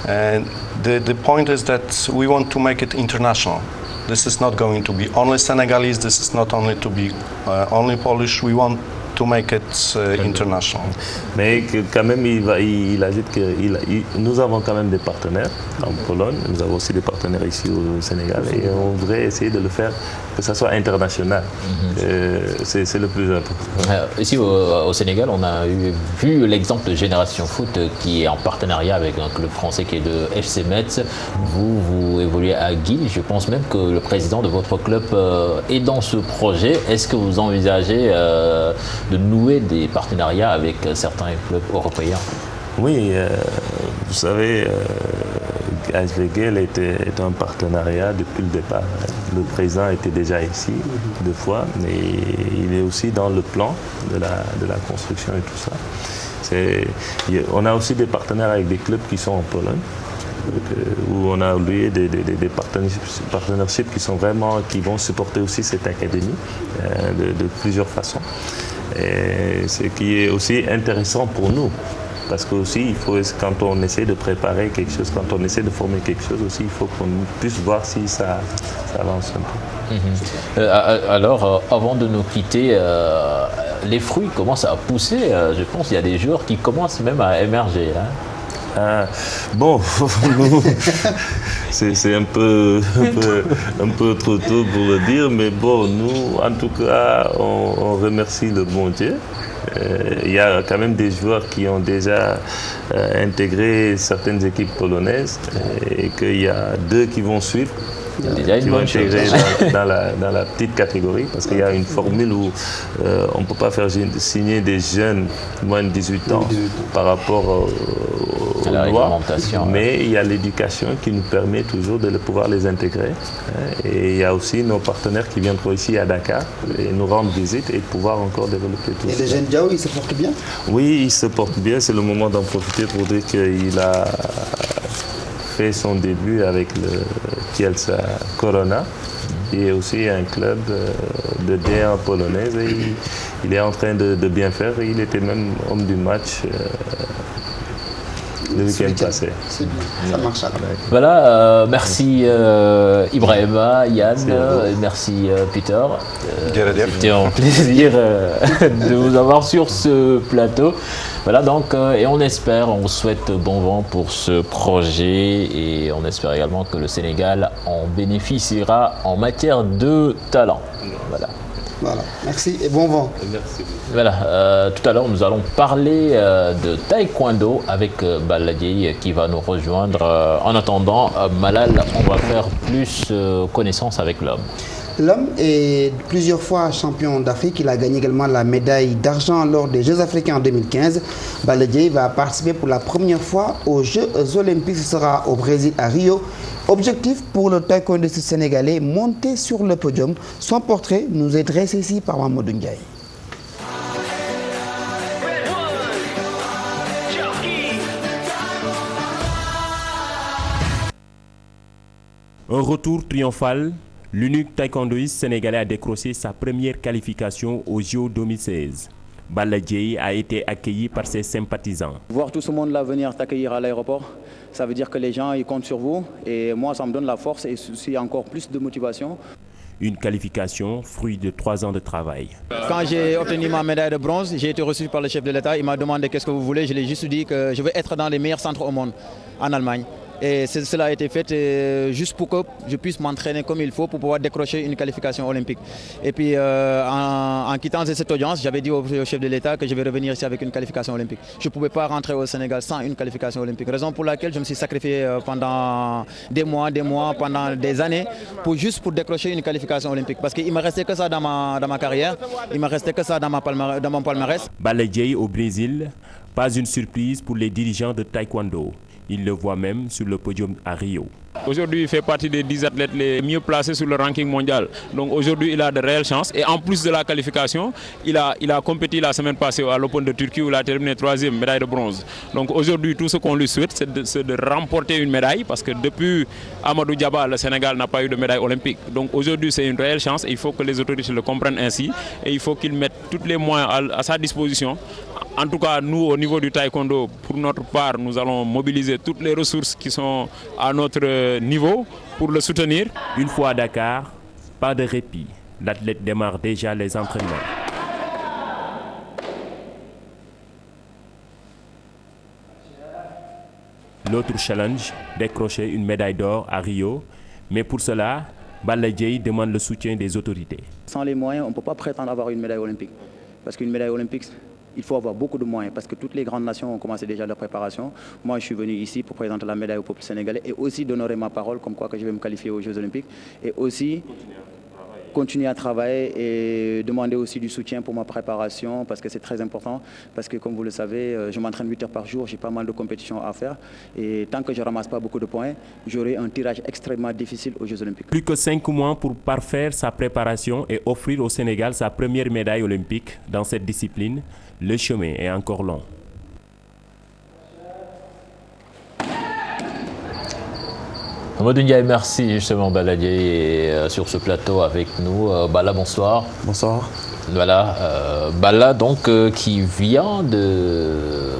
And the point is that we want to make it international. This is not going to be only Senegalese, this is not only to be only Polish. We want to make it international. Mais quand même, il ajoute que nous avons quand même des partenaires en Pologne, nous avons aussi des partenaires ici au Sénégal et on voudrait essayer de le faire que ça soit international. C'est le plus important. Ici au Sénégal, on a vu l'exemple de Génération Foot qui est en partenariat avec un club français qui est de FC Metz. Vous évoluez à Guil. Je pense même que le président de votre club est dans ce projet. Est-ce que vous envisagez de nouer des partenariats avec certains clubs européens? Oui, vous savez, HVGL était un partenariat depuis le départ. Le président était déjà ici 2 fois, mais il est aussi dans le plan de la construction et tout ça. On a aussi des partenaires avec des clubs qui sont en Pologne, où on a lié des partenariats qui sont vraiment, qui vont supporter aussi cette académie de plusieurs façons. Et ce qui est aussi intéressant pour nous, parce que aussi il faut, quand on essaie de préparer quelque chose, quand on essaie de former quelque chose aussi, il faut qu'on puisse voir si ça avance un peu. Alors, avant de nous quitter, les fruits commencent à pousser. Je pense qu'il y a des joueurs qui commencent même à émerger. Bon, c'est un peu trop tôt pour le dire, mais bon, nous, en tout cas, on remercie le bon Dieu. Il y a quand même des joueurs qui ont déjà intégré certaines équipes polonaises et qu'il y a 2 qui vont suivre. Qui vont intégrer dans la petite catégorie, parce qu'il y a une formule où on ne peut pas faire signer des jeunes moins de 18 ans par rapport aux lois, mais il y a l'éducation qui nous permet toujours de pouvoir les intégrer. Et il y a aussi nos partenaires qui viendront ici à Dakar et nous rendre visite et pouvoir encore développer tout ça. Et le jeune Diao, il se porte bien? Oui, il se porte bien, c'est le moment d'en profiter pour dire qu'il a fait son début avec le Kielce Corona, qui est aussi un club de D1 polonaise, et il est en train de bien faire. Il était même homme du match le week-end passé. C'est bien, ça marche alors. Voilà, merci Ibrahima, Yann, merci Peter. C'était un plaisir de vous avoir sur ce plateau. Voilà donc, et on souhaite bon vent pour ce projet et on espère également que le Sénégal en bénéficiera en matière de talent. Voilà. Voilà, merci et bon vent. Merci. Voilà, tout à l'heure nous allons parler de taekwondo avec Baladier qui va nous rejoindre. En attendant, Malal, on va faire plus connaissance avec l'homme. L'homme est plusieurs fois champion d'Afrique. Il a gagné également la médaille d'argent lors des Jeux africains en 2015. Baladier va participer pour la première fois aux Jeux olympiques. Ce sera au Brésil, à Rio. Objectif pour le taekwondiste sénégalais, monter sur le podium. Son portrait nous est dressé ici par Mamadou Ndiaye. Un retour triomphal, l'unique taekwondoïste sénégalais a décroché sa première qualification aux JO 2016. Balla Dièye a été accueilli par ses sympathisants. Voir tout ce monde-là venir t'accueillir à l'aéroport, ça veut dire que les gens ils comptent sur vous et moi ça me donne la force et aussi encore plus de motivation. Une qualification, fruit de 3 ans de travail. Quand j'ai obtenu ma médaille de bronze, j'ai été reçu par le chef de l'État. Il m'a demandé qu'est-ce que vous voulez. Je lui ai juste dit que je veux être dans les meilleurs centres au monde, en Allemagne. Et cela a été fait juste pour que je puisse m'entraîner comme il faut pour pouvoir décrocher une qualification olympique. Et puis en quittant cette audience, j'avais dit au chef de l'État que je vais revenir ici avec une qualification olympique. Je ne pouvais pas rentrer au Sénégal sans une qualification olympique. Raison pour laquelle je me suis sacrifié pendant des mois, pendant des années, juste pour décrocher une qualification olympique. Parce qu'il ne me restait que ça dans ma carrière, il ne me restait que ça dans mon palmarès. Balla Dièye au Brésil, pas une surprise pour les dirigeants de taekwondo. Il le voit même sur le podium à Rio. Aujourd'hui, il fait partie des 10 athlètes les mieux placés sur le ranking mondial. Donc aujourd'hui, il a de réelles chances. Et en plus de la qualification, il a compéti la semaine passée à l'Open de Turquie où il a terminé 3e, médaille de bronze. Donc aujourd'hui, tout ce qu'on lui souhaite, c'est de remporter une médaille parce que depuis Amadou Diaba, le Sénégal n'a pas eu de médaille olympique. Donc aujourd'hui, c'est une réelle chance et il faut que les autorités le comprennent ainsi. Et il faut qu'il mette tous les moyens à sa disposition. En tout cas, nous, au niveau du taekwondo, pour notre part, nous allons mobiliser toutes les ressources qui sont à notre niveau pour le soutenir. Une fois à Dakar, pas de répit. L'athlète démarre déjà les entraînements. L'autre challenge, décrocher une médaille d'or à Rio. Mais pour cela, Balla Dièye demande le soutien des autorités. Sans les moyens, on ne peut pas prétendre avoir une médaille olympique. Parce qu'une médaille olympique, il faut avoir beaucoup de moyens parce que toutes les grandes nations ont commencé déjà leur préparation. Moi, je suis venu ici pour présenter la médaille au peuple sénégalais et aussi d'honorer ma parole comme quoi que je vais me qualifier aux Jeux Olympiques et aussi continuer à travailler et demander aussi du soutien pour ma préparation parce que c'est très important parce que comme vous le savez, je m'entraîne 8 heures par jour, j'ai pas mal de compétitions à faire et tant que je ne ramasse pas beaucoup de points, j'aurai un tirage extrêmement difficile aux Jeux Olympiques. Plus que 5 mois pour parfaire sa préparation et offrir au Sénégal sa première médaille olympique dans cette discipline. Le chemin est encore long. Amadou Ndiaye, merci justement Balla Dièye sur ce plateau avec nous. Balla, bonsoir. Bonsoir. Voilà, Balla donc qui vient de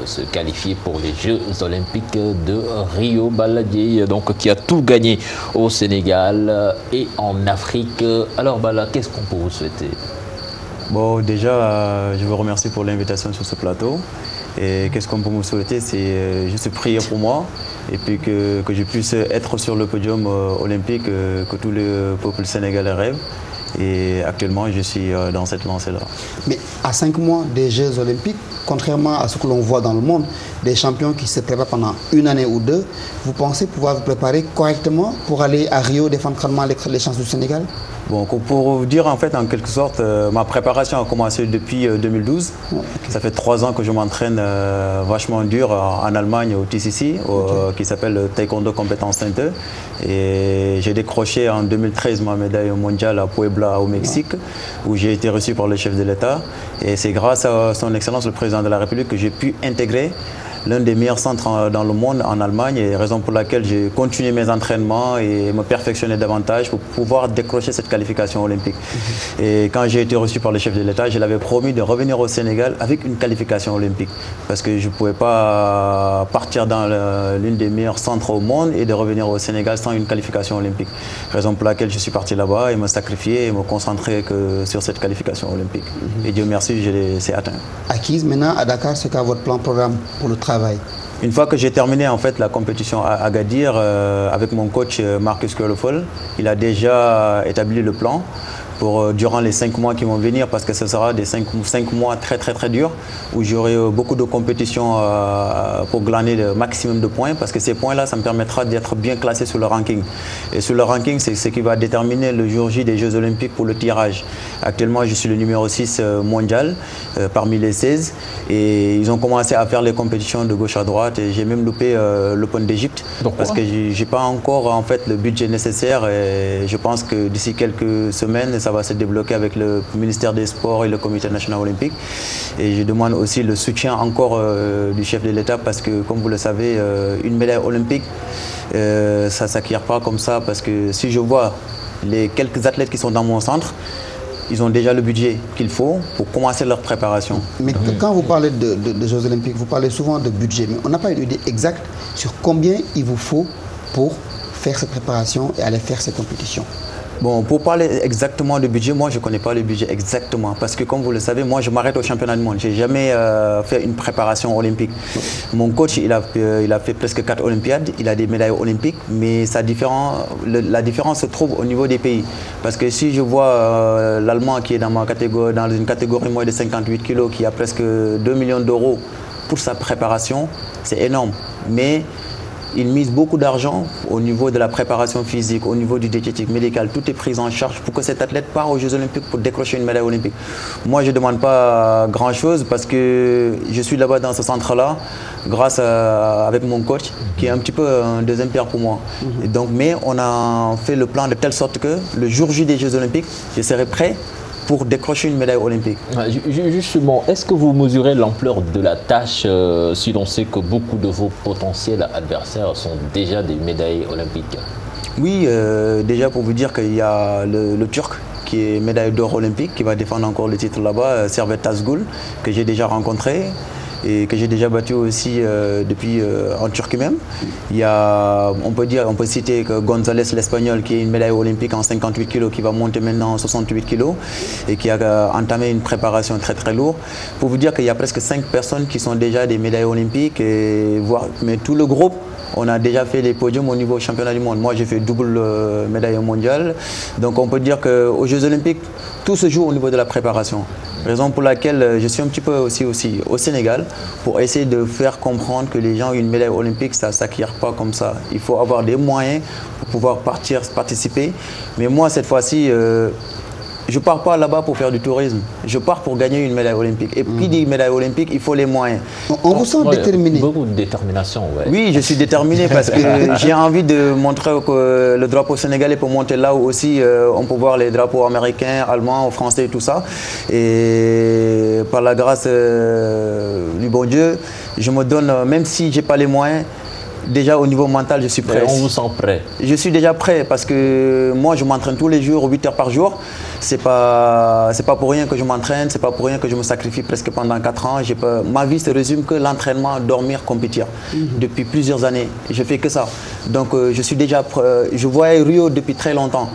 se qualifier pour les Jeux Olympiques de Rio. Balla Dièye donc qui a tout gagné au Sénégal et en Afrique. Alors Balla, qu'est-ce qu'on peut vous souhaiter? Bon, déjà, je vous remercie pour l'invitation sur ce plateau. Et qu'est-ce qu'on peut me souhaiter? C'est juste prier pour moi et puis que je puisse être sur le podium olympique que tout le peuple sénégalais rêve. Et actuellement, je suis dans cette lancée-là. Mais à 5 mois des Jeux Olympiques, contrairement à ce que l'on voit dans le monde, des champions qui se préparent pendant 1 année ou 2, vous pensez pouvoir vous préparer correctement pour aller à Rio défendre clairement les chances du Sénégal? Bon, pour vous dire en fait en quelque sorte, ma préparation a commencé depuis 2012. Okay. Ça fait 3 ans que je m'entraîne vachement dur en Allemagne au TCC, qui s'appelle Taekwondo Compétence Center. Et j'ai décroché en 2013 ma médaille mondiale à Puebla au Mexique, où j'ai été reçu par le chef de l'État. Et c'est grâce à son Excellence le Président de la République que j'ai pu intégrer l'un des meilleurs centres dans le monde en Allemagne, et raison pour laquelle j'ai continué mes entraînements et me perfectionner davantage pour pouvoir décrocher cette qualification olympique. Et quand j'ai été reçu par le chef de l'État, je l'avais promis de revenir au Sénégal avec une qualification olympique parce que je ne pouvais pas partir dans l'une des meilleurs centres au monde et de revenir au Sénégal sans une qualification olympique. Raison pour laquelle je suis parti là-bas et me sacrifier et me concentrer que sur cette qualification olympique. Et Dieu merci, c'est atteint. Acquise maintenant à Dakar, c'est quoi votre programme pour le travail? Une fois que j'ai terminé en fait la compétition à Agadir avec mon coach Marcus Kerlofol, il a déjà établi le plan pour durant les 5 mois qui vont venir parce que ce sera des 5 mois très durs où j'aurai beaucoup de compétitions pour glaner le maximum de points parce que ces points-là, ça me permettra d'être bien classé sur le ranking. Et sur le ranking, c'est ce qui va déterminer le jour J des Jeux Olympiques pour le tirage. Actuellement, je suis le numéro 6 mondial parmi les 16 et ils ont commencé à faire les compétitions de gauche à droite et j'ai même loupé l'Open d'Égypte parce que j'ai pas encore en fait le budget nécessaire et je pense que d'ici quelques semaines, ça ça va se débloquer avec le ministère des Sports et le Comité national olympique. Et je demande aussi le soutien encore du chef de l'État parce que, comme vous le savez, une médaille olympique, ça ne s'acquiert pas comme ça parce que si je vois les quelques athlètes qui sont dans mon centre, ils ont déjà le budget qu'il faut pour commencer leur préparation. Mais quand vous parlez de Jeux olympiques, vous parlez souvent de budget, mais on n'a pas une idée exacte sur combien il vous faut pour faire cette préparation et aller faire ces compétitions. Bon, pour parler exactement de budget, moi je ne connais pas le budget exactement parce que comme vous le savez, moi je m'arrête au championnat du monde. Je n'ai jamais fait une préparation olympique. Mon coach, il a fait presque 4 Olympiades, il a des médailles olympiques, mais la différence se trouve au niveau des pays. Parce que si je vois l'Allemand qui est dans une catégorie moins de 58 kg, qui a presque 2 millions d'euros pour sa préparation, c'est énorme. Mais il mise beaucoup d'argent au niveau de la préparation physique, au niveau du diététique médical. Tout est pris en charge pour que cet athlète parte aux Jeux olympiques pour décrocher une médaille olympique. Moi, je ne demande pas grand-chose parce que je suis là-bas dans ce centre-là grâce avec mon coach qui est un petit peu un deuxième père pour moi. Et donc, mais on a fait le plan de telle sorte que le jour J des Jeux olympiques, je serai prêt pour décrocher une médaille olympique. Justement, est-ce que vous mesurez l'ampleur de la tâche si l'on sait que beaucoup de vos potentiels adversaires sont déjà des médailles olympiques? Oui, déjà pour vous dire qu'il y a le Turc qui est médaille d'or olympique, qui va défendre encore le titre là-bas, Servet Tazgul, que j'ai déjà rencontré et que j'ai déjà battu aussi depuis en Turquie même. Il y a, on peut citer que González l'Espagnol qui est une médaille olympique en 58 kg qui va monter maintenant en 68 kg et qui a entamé une préparation très très lourde. Pour vous dire qu'il y a presque 5 personnes qui sont déjà des médailles olympiques mais tout le groupe, on a déjà fait des podiums au niveau championnat du monde. Moi j'ai fait double médaille mondiale. Donc on peut dire qu'aux Jeux olympiques, tout se joue au niveau de la préparation. Raison pour laquelle je suis un petit peu aussi au Sénégal pour essayer de faire comprendre que les gens, une médaille olympique, ça ne s'acquiert pas comme ça. Il faut avoir des moyens pour pouvoir participer. Mais moi, cette fois-ci, je ne pars pas là-bas pour faire du tourisme. Je pars pour gagner une médaille olympique. Et qui dit médaille olympique, il faut les moyens. On vous sent déterminé. Beaucoup de détermination, ouais. Oui, je suis déterminé parce que j'ai envie de montrer que le drapeau sénégalais peut monter là où aussi on peut voir les drapeaux américains, allemands, français et tout ça. Et par la grâce du bon Dieu, je me donne, même si je n'ai pas les moyens, déjà au niveau mental, je suis prêt. On vous sent prêt? Je suis déjà prêt parce que moi, je m'entraîne tous les jours, 8 heures par jour. C'est pas pour rien que je m'entraîne, c'est pas pour rien que je me sacrifie presque pendant 4 ans. Ma vie se résume que l'entraînement, dormir, compétir. Depuis plusieurs années, je fais que ça. Donc je suis déjà prêt. Je voyais Rio depuis très longtemps.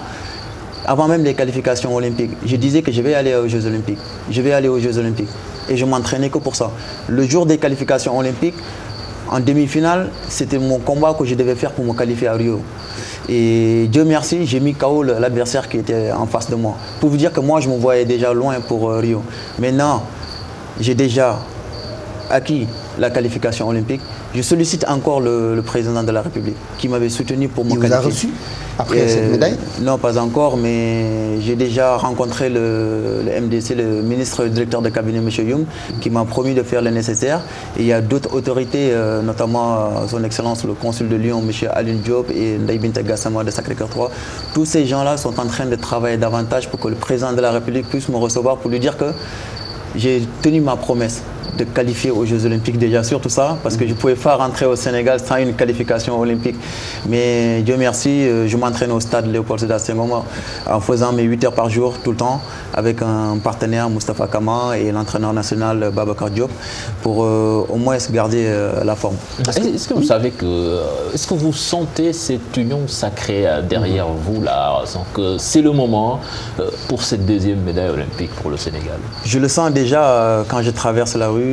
Avant même les qualifications olympiques, je disais que je vais aller aux Jeux olympiques. Je vais aller aux Jeux olympiques. Et je m'entraînais que pour ça. Le jour des qualifications olympiques, en demi-finale, c'était mon combat que je devais faire pour me qualifier à Rio. Et Dieu merci, j'ai mis KO l'adversaire qui était en face de moi. Pour vous dire que moi, je me voyais déjà loin pour Rio. Maintenant, j'ai déjà acquis la qualification olympique. Je sollicite encore le président de la République qui m'avait soutenu pour me qualifier. Il vous a reçu après cette médaille? Non, pas encore, mais j'ai déjà rencontré le MDC, le ministre directeur de cabinet, M. Youm, qui m'a promis de faire le nécessaire. Et il y a d'autres autorités, notamment son Excellence le consul de Lyon, M. Alioune Diop et Ndaye Binta Gassama de Sacré-Cœur 3. Tous ces gens-là sont en train de travailler davantage pour que le président de la République puisse me recevoir pour lui dire que j'ai tenu ma promesse de qualifier aux Jeux olympiques déjà, surtout ça, parce que je ne pouvais pas rentrer au Sénégal sans une qualification olympique. Mais Dieu merci, je m'entraîne au stade Léopold Sédar Senghor en faisant mes 8 heures par jour tout le temps avec un partenaire, Moustapha Kama, et l'entraîneur national Babacar Diop pour au moins garder la forme. Est-ce que vous savez est-ce que vous sentez cette union sacrée derrière vous là, que c'est le moment pour cette deuxième médaille olympique pour le Sénégal? Je le sens déjà quand je traverse la rue,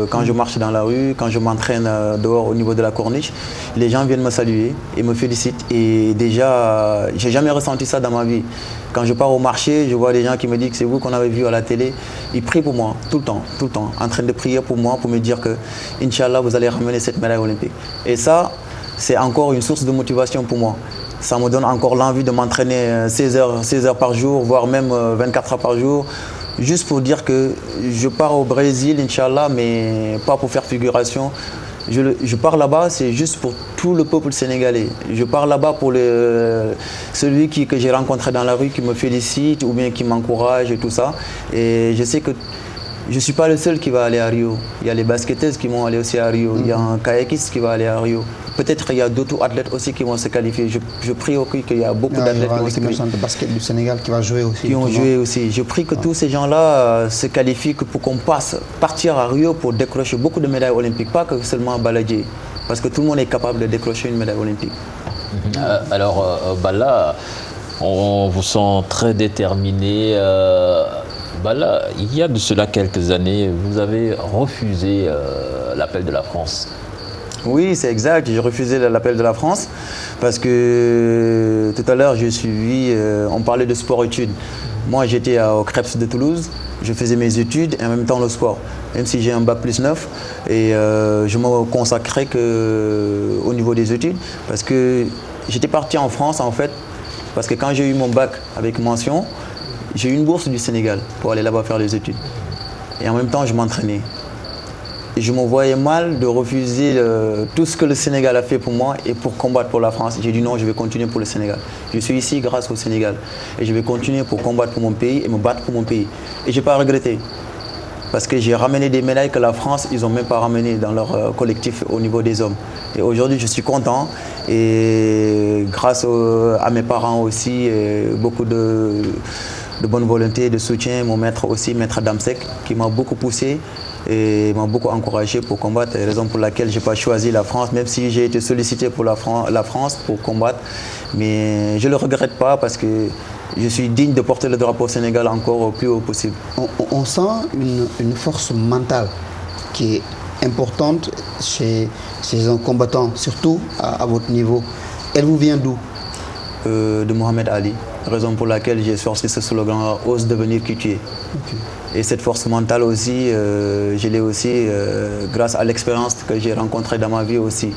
quand je marche dans la rue, quand je m'entraîne dehors au niveau de la corniche, les gens viennent me saluer et me félicitent. Et déjà, j'ai jamais ressenti ça dans ma vie. Quand je pars au marché, je vois des gens qui me disent que c'est vous qu'on avait vu à la télé. Ils prient pour moi, tout le temps, en train de prier pour moi, pour me dire que, Inch'Allah, vous allez ramener cette médaille olympique. Et ça, c'est encore une source de motivation pour moi. Ça me donne encore l'envie de m'entraîner 16 heures par jour, voire même 24 heures par jour. Juste pour dire que je pars au Brésil, Inch'Allah, mais pas pour faire figuration. Je pars là-bas, c'est juste pour tout le peuple sénégalais. Je pars là-bas pour celui que j'ai rencontré dans la rue, qui me félicite ou bien qui m'encourage et tout ça. Et je sais que je ne suis pas le seul qui va aller à Rio. Il y a les basketteuses qui vont aller aussi à Rio. Il y a un kayakiste qui va aller à Rio. Peut-être qu'il y a d'autres athlètes aussi qui vont se qualifier. Je prie aussi qu'il y a beaucoup d'athlètes qui vont se qualifier. De basket du Sénégal qui va jouer aussi. Qui ont joué aussi. Je prie que tous ces gens-là se qualifient pour qu'on partir à Rio pour décrocher beaucoup de médailles olympiques. Pas que seulement Baladji. Parce que tout le monde est capable de décrocher une médaille olympique. Alors, Balla, on vous sent très déterminé. Balla, il y a de cela quelques années, vous avez refusé l'appel de la France. Oui, c'est exact. J'ai refusé l'appel de la France parce que tout à l'heure, j'ai suivi, on parlait de sport-études. Moi, j'étais au CREPS de Toulouse, je faisais mes études et en même temps le sport. Même si j'ai un bac plus 9 et je me consacrais qu'au niveau des études parce que j'étais parti en France en fait parce que quand j'ai eu mon bac avec mention, j'ai eu une bourse du Sénégal pour aller là-bas faire les études. Et en même temps, je m'entraînais. Et je me voyais mal de refuser tout ce que le Sénégal a fait pour moi et pour combattre pour la France. J'ai dit non, je vais continuer pour le Sénégal. Je suis ici grâce au Sénégal. Et je vais continuer pour combattre pour mon pays et me battre pour mon pays. Et je n'ai pas regretté. Parce que j'ai ramené des médailles que la France, ils n'ont même pas ramenées dans leur collectif au niveau des hommes. Et aujourd'hui, je suis content. Et grâce à mes parents aussi, beaucoup de bonne volonté, de soutien, mon maître aussi, maître Damsek, qui m'a beaucoup poussé et m'a beaucoup encouragé pour combattre, raison pour laquelle je n'ai pas choisi la France, même si j'ai été sollicité pour la France pour combattre. Mais je ne le regrette pas parce que je suis digne de porter le drapeau Sénégal encore au plus haut possible. On sent une force mentale qui est importante chez un combattant, surtout à votre niveau. Elle vous vient d'où? De Mohamed Ali, raison pour laquelle j'ai sorti ce slogan « Ose devenir qui tu es ». Et cette force mentale aussi, je l'ai aussi grâce à l'expérience que j'ai rencontrée dans ma vie aussi.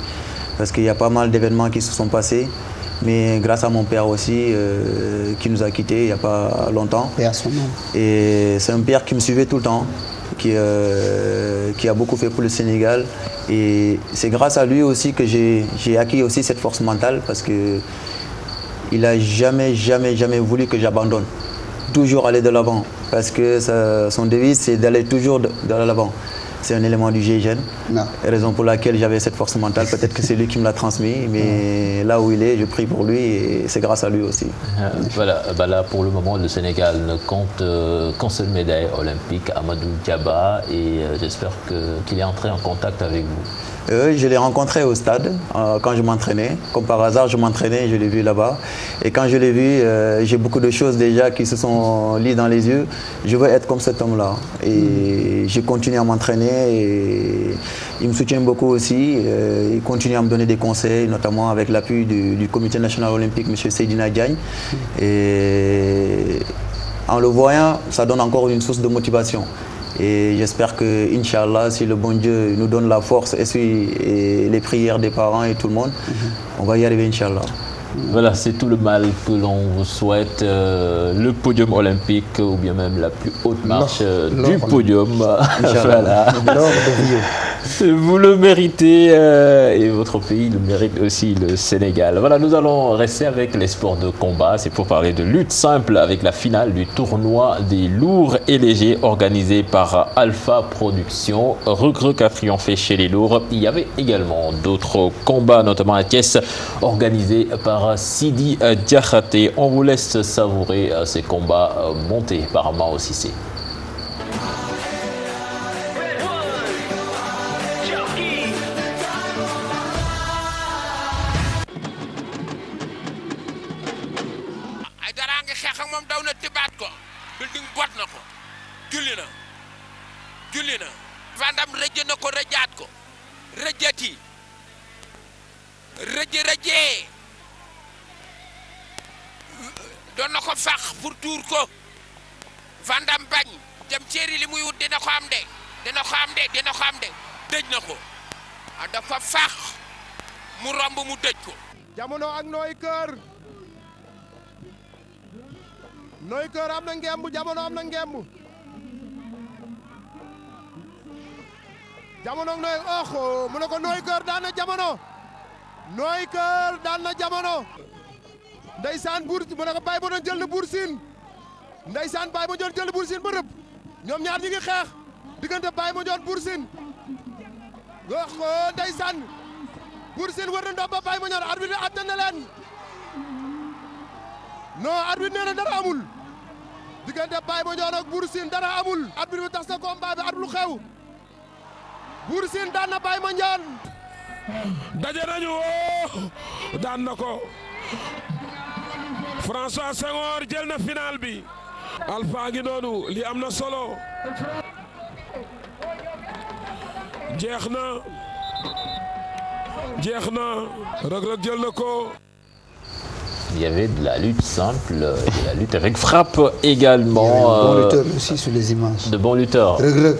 Parce qu'il y a pas mal d'événements qui se sont passés, mais grâce à mon père aussi, qui nous a quittés il n'y a pas longtemps. Et c'est un père qui me suivait tout le temps, qui a beaucoup fait pour le Sénégal. Et c'est grâce à lui aussi que j'ai acquis aussi cette force mentale, parce que il n'a jamais voulu que j'abandonne. Toujours aller de l'avant. Parce que son devise, c'est d'aller toujours de l'avant. C'est un élément du GIGN. Raison pour laquelle j'avais cette force mentale. Peut-être que c'est lui qui me l'a transmis. Mais là où il est, je prie pour lui et c'est grâce à lui aussi. Voilà, là pour le moment, le Sénégal ne compte qu'une seule médaille olympique, Amadou Diaba. Et j'espère qu'il est entré en contact avec vous. Je l'ai rencontré au stade quand je m'entraînais. Comme par hasard, je m'entraînais et je l'ai vu là-bas. Et quand je l'ai vu, j'ai beaucoup de choses déjà qui se sont liées dans les yeux. Je veux être comme cet homme-là. Et j'ai continué à m'entraîner. Et il me soutient beaucoup aussi. Il continue à me donner des conseils, notamment avec l'appui du Comité national olympique, M. Seydina Diagne. Et en le voyant, ça donne encore une source de motivation. Et j'espère que, Inch'Allah, si le bon Dieu nous donne la force et les prières des parents et tout le monde, on va y arriver, Inch'Allah. Voilà, c'est tout le mal que l'on vous souhaite. Le podium olympique ou bien même la plus haute marche du podium. Voilà. Vous le méritez et votre pays le mérite aussi, le Sénégal. Voilà, nous allons rester avec les sports de combat. C'est pour parler de lutte simple avec la finale du tournoi des lourds et légers organisé par Alpha Productions. Recruc a triomphé chez les lourds. Il y avait également d'autres combats, notamment à Thiès, organisés par Sidi Diakhaté. On vous laisse savourer ces combats montés par Mao Cissé. doon na ko fax pour tuur ko Vandam bañ dem ceeri li muy wut dina ko am de dëj na ko dafa fax mu romb mu dëj ko. jamono ak nooy kër am na ngemb jamono am na ngemb jamono nooy mu ne ko nooy kër daan na jamono nooy kër daan na jamono ndeysaan buur mu ne ko bàyyi ma doon jël na buur siin ndeysaan bàyyi ma doon jël buur siin ba rëbb ñoom ñaar ñi ngi xeex diggante bàyyi ma doon buur siin ndeysaan buur siin war na ndox ba bàyyi ma ñor arbitre bi atte na leen non arbitre nee na dara amul diggante bàyyi ma ñor ak buur siin dara amul arbitre bi tax sa combat bi arbitre lu xew buur siin daan na bàyyi ma ñor daje nañu daan na ko François Senghor jël na final bi Alpha ngi noonu li am na solo jeex na Reug Reug jël na ko. Il y avait de la lutte simple, de la lutte avec frappe également. Il y avait de bons lutteurs aussi sur les images. De bons lutteurs. Reug Reug.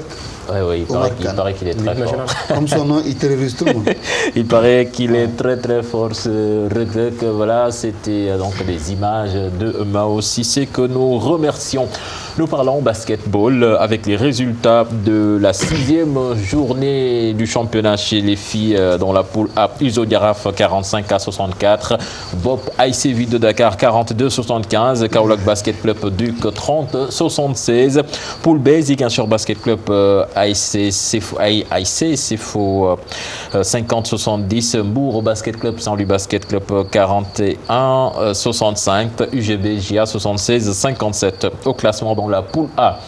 Oui, il paraît qu'il est très fort. Comme son nom, il terrorise tout le monde. Il paraît qu'il est très fort, ce Reug Reug. Voilà, c'était donc des images de Mao Cissé que nous remercions. Nous parlons basketball avec les résultats de la 6e journée du championnat chez les filles dans la poule A. Uzo Garaf 45-64, Bop ICV de Dakar 42-75, Kaolack Basket Club Duc 30-76, poule B Ziguinchor Basket Club AIC Cefo 50-70, Mbour Basket Club Saint-Louis Basket Club 41-65, UGB JA 76-57. Au classement dans la poule A,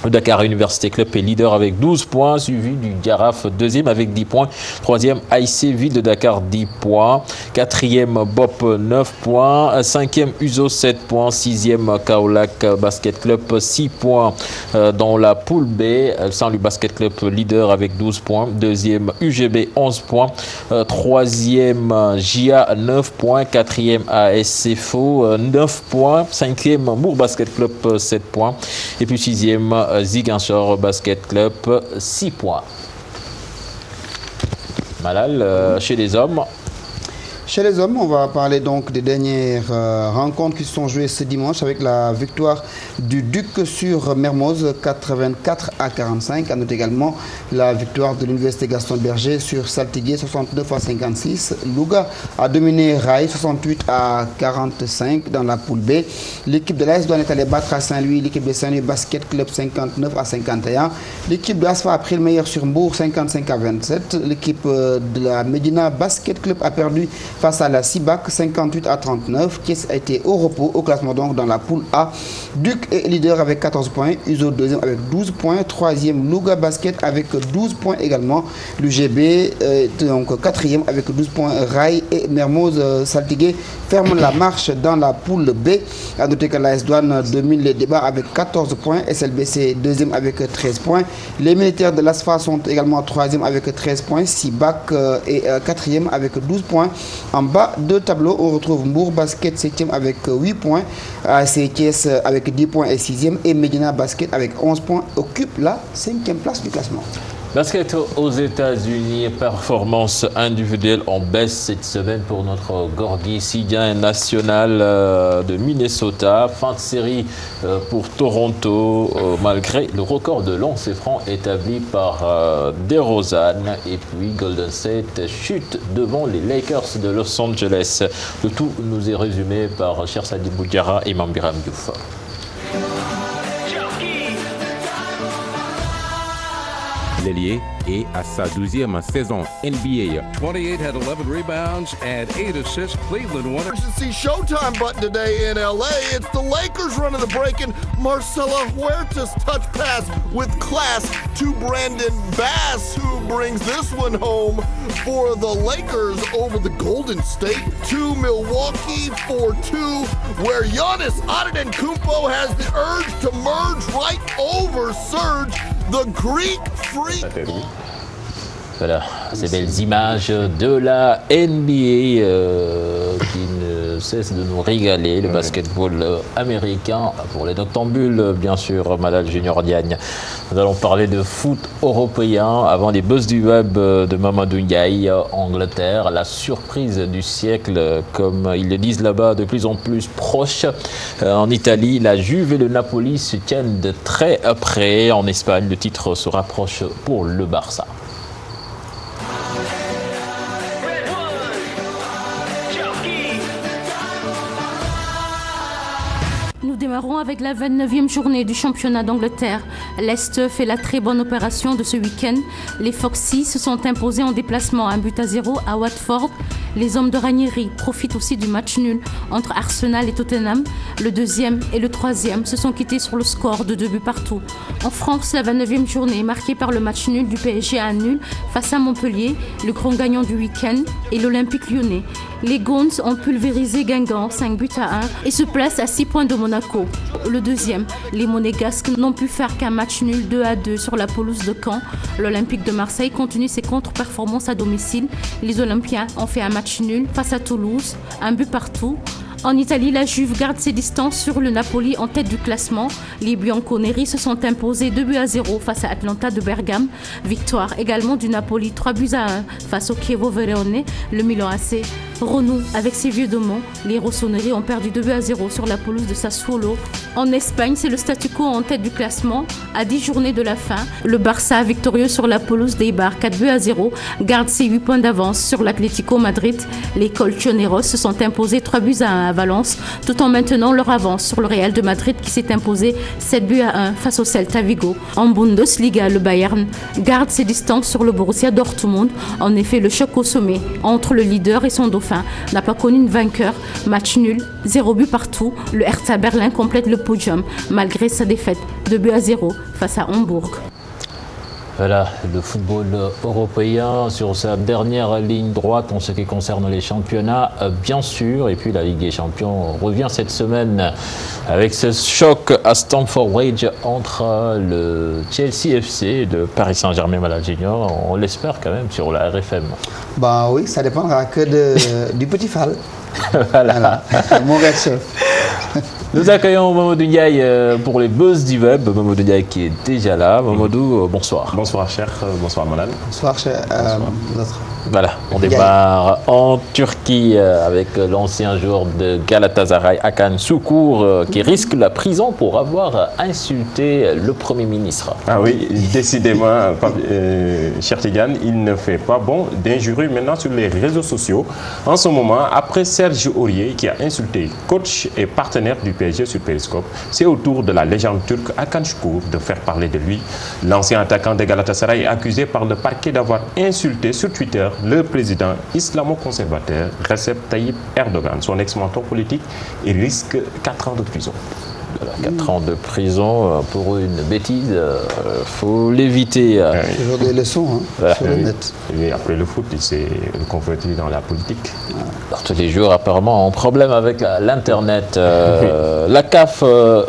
le Dakar Université Club est leader avec 12 points, suivi du Garaf 2e avec 10 points, 3e AIC Ville de Dakar 10 points, 4e Bop 9 points, 5e Uzo 7 points, 6e Kaolack Basket Club 6 points. Dans la poule B, Saint-Louis Basket Club leader avec 12 points, 2e UGB 11 points, 3e JA 9 points, 4e ASCFO 9 points, 5e Mour Basket Club 7 points et puis 6e Ziguinchor Basket Club 6 points. Malal, chez les hommes. Chez les hommes, on va parler donc des dernières rencontres qui se sont jouées ce dimanche avec la victoire du Duc sur Mermoz 84-45. À noter également la victoire de l'Université Gaston Berger sur Saltigué 69-56. Louga a dominé Rail 68-45 dans la poule B. L'équipe de l'AS Douanes est allée battre à Saint-Louis l'équipe de Saint-Louis Basket Club 59-51. L'équipe de ASFA a pris le meilleur sur Mbour 55-27. L'équipe de la Médina Basket Club a perdu face à la Cibac 58-39, qui a été au repos au classement donc dans la poule A. Duc est leader avec 14 points, Uzo deuxième avec 12 points, 3e Louga Basket avec 12 points également. L'UGB donc 4e avec 12 points. Rail et Mermoz Saltigué ferment la marche dans la poule B. A noter que l'AS Douanes domine les débats avec 14 points, SLBC 2e avec 13 points. Les militaires de l'ASFA sont également 3e avec 13 points, Cibac est 4e avec 12 points. En bas de tableau, on retrouve Mbour Basket 7e avec 8 points, ACTS avec 10 points et 6e, et Medina Basket avec 11 points occupe la 5e place du classement. Basket aux États-Unis, performance individuelle en baisse cette semaine pour notre Gorgui Sidien national de Minnesota. Fin de série pour Toronto, malgré le record de lancers francs établi par DeRozan. Et puis Golden State chute devant les Lakers de Los Angeles. Le tout nous est résumé par Chersadi Boudjara et Mambiram Diouf. L'ailier est à sa 12e saison NBA. 28 had 11 rebounds and 8 assists. Cleveland won it. Emergency Showtime button today in LA. It's the Lakers running the break and Marcelo Huertas touch pass with class to Brandon Bass, who brings this one home for the Lakers over the Golden State to Milwaukee 4-2, where Giannis Antetokounmpo has the urge to merge right over Serge, the Greek freak. Voilà, ces belles images de la NBA qui ne cesse de nous régaler, le basketball américain pour les noctambules, bien sûr, Malal Junior Diagne. Nous allons parler de foot européen avant les buzz du web de Mamadou Ndiaye, Angleterre, la surprise du siècle, comme ils le disent là-bas, de plus en plus proche. En Italie, la Juve et le Napoli se tiennent de très près. En Espagne, le titre se rapproche pour le Barça. Nous démarrons avec la 29e journée du championnat d'Angleterre. Leicester fait la très bonne opération de ce week-end. Les Foxes se sont imposés en déplacement 1-0 à Watford. Les hommes de Ranieri profitent aussi du match nul entre Arsenal et Tottenham. Le deuxième et le troisième se sont quittés sur le score de 2 buts partout. En France, la 29e journée est marquée par le match nul du PSG à 1-0 face à Montpellier, le grand gagnant du week-end, et l'Olympique lyonnais. Les Gones ont pulvérisé Guingamp 5-1 et se placent à 6 points de Monaco. Le deuxième, les Monégasques n'ont pu faire qu'un match nul 2-2 sur la pelouse de Caen. L'Olympique de Marseille continue ses contre-performances à domicile. Les Olympiens ont fait un match nul face à Toulouse, 1 but partout. En Italie, la Juve garde ses distances sur le Napoli en tête du classement. Les Bianconeri se sont imposés 2-0 face à Atalanta de Bergame. Victoire également du Napoli 3-1 face au Chievo Verone. Le Milan AC renoue avec ses vieux démons. Les Rossoneri ont perdu 2-0 sur la pelouse de Sassuolo. En Espagne, c'est le statu quo en tête du classement. À 10 journées de la fin, le Barça, victorieux sur la pelouse d'Eibar 4-0, garde ses 8 points d'avance sur l'Atlético Madrid. Les Colchoneros se sont imposés 3-1 à Valence, tout en maintenant leur avance sur le Real de Madrid qui s'est imposé 7-1 face au Celta Vigo. En Bundesliga, le Bayern garde ses distances sur le Borussia Dortmund. En effet, le choc au sommet entre le leader et son dauphin n'a pas connu de vainqueur. Match nul, 0 but partout. Le Hertha Berlin complète le podium malgré sa défaite 2-0 face à Hambourg. Voilà, le football européen sur sa dernière ligne droite en ce qui concerne les championnats, bien sûr. Et puis la Ligue des Champions revient cette semaine avec ce choc à Stamford Bridge entre le Chelsea FC et le Paris Saint-Germain Junior. On l'espère quand même sur la RFM. Bah oui, ça dépendra que du petit Fall. Voilà. Mon gars chef. Nous accueillons Mamadou Ndiaye pour les buzz du web. Mamadou Ndiaye qui est déjà là. Mamadou, bonsoir. Bonsoir cher, bonsoir Molan. Bonsoir cher. Voilà, on démarre en Turquie avec l'ancien joueur de Galatasaray, Hakan Şükür, qui risque la prison pour avoir insulté le Premier ministre. Ah oui, décidément, cher Tigane, il ne fait pas bon d'injurier maintenant sur les réseaux sociaux. En ce moment, après Serge Aurier qui a insulté coach et partenaire du PSG sur Periscope, c'est au tour de la légende turque Hakan Şükür de faire parler de lui. L'ancien attaquant de Galatasaray est accusé par le parquet d'avoir insulté sur Twitter le président islamo-conservateur Recep Tayyip Erdogan, son ex-mentor politique, et risque 4 ans de prison. Voilà, 4 ans de prison pour une bêtise, faut l'éviter. Toujours des leçons, hein, sur le net. Et après le foot, il s'est converti dans la politique. Alors, tous les jours, apparemment, ont problème avec l'Internet. La CAF,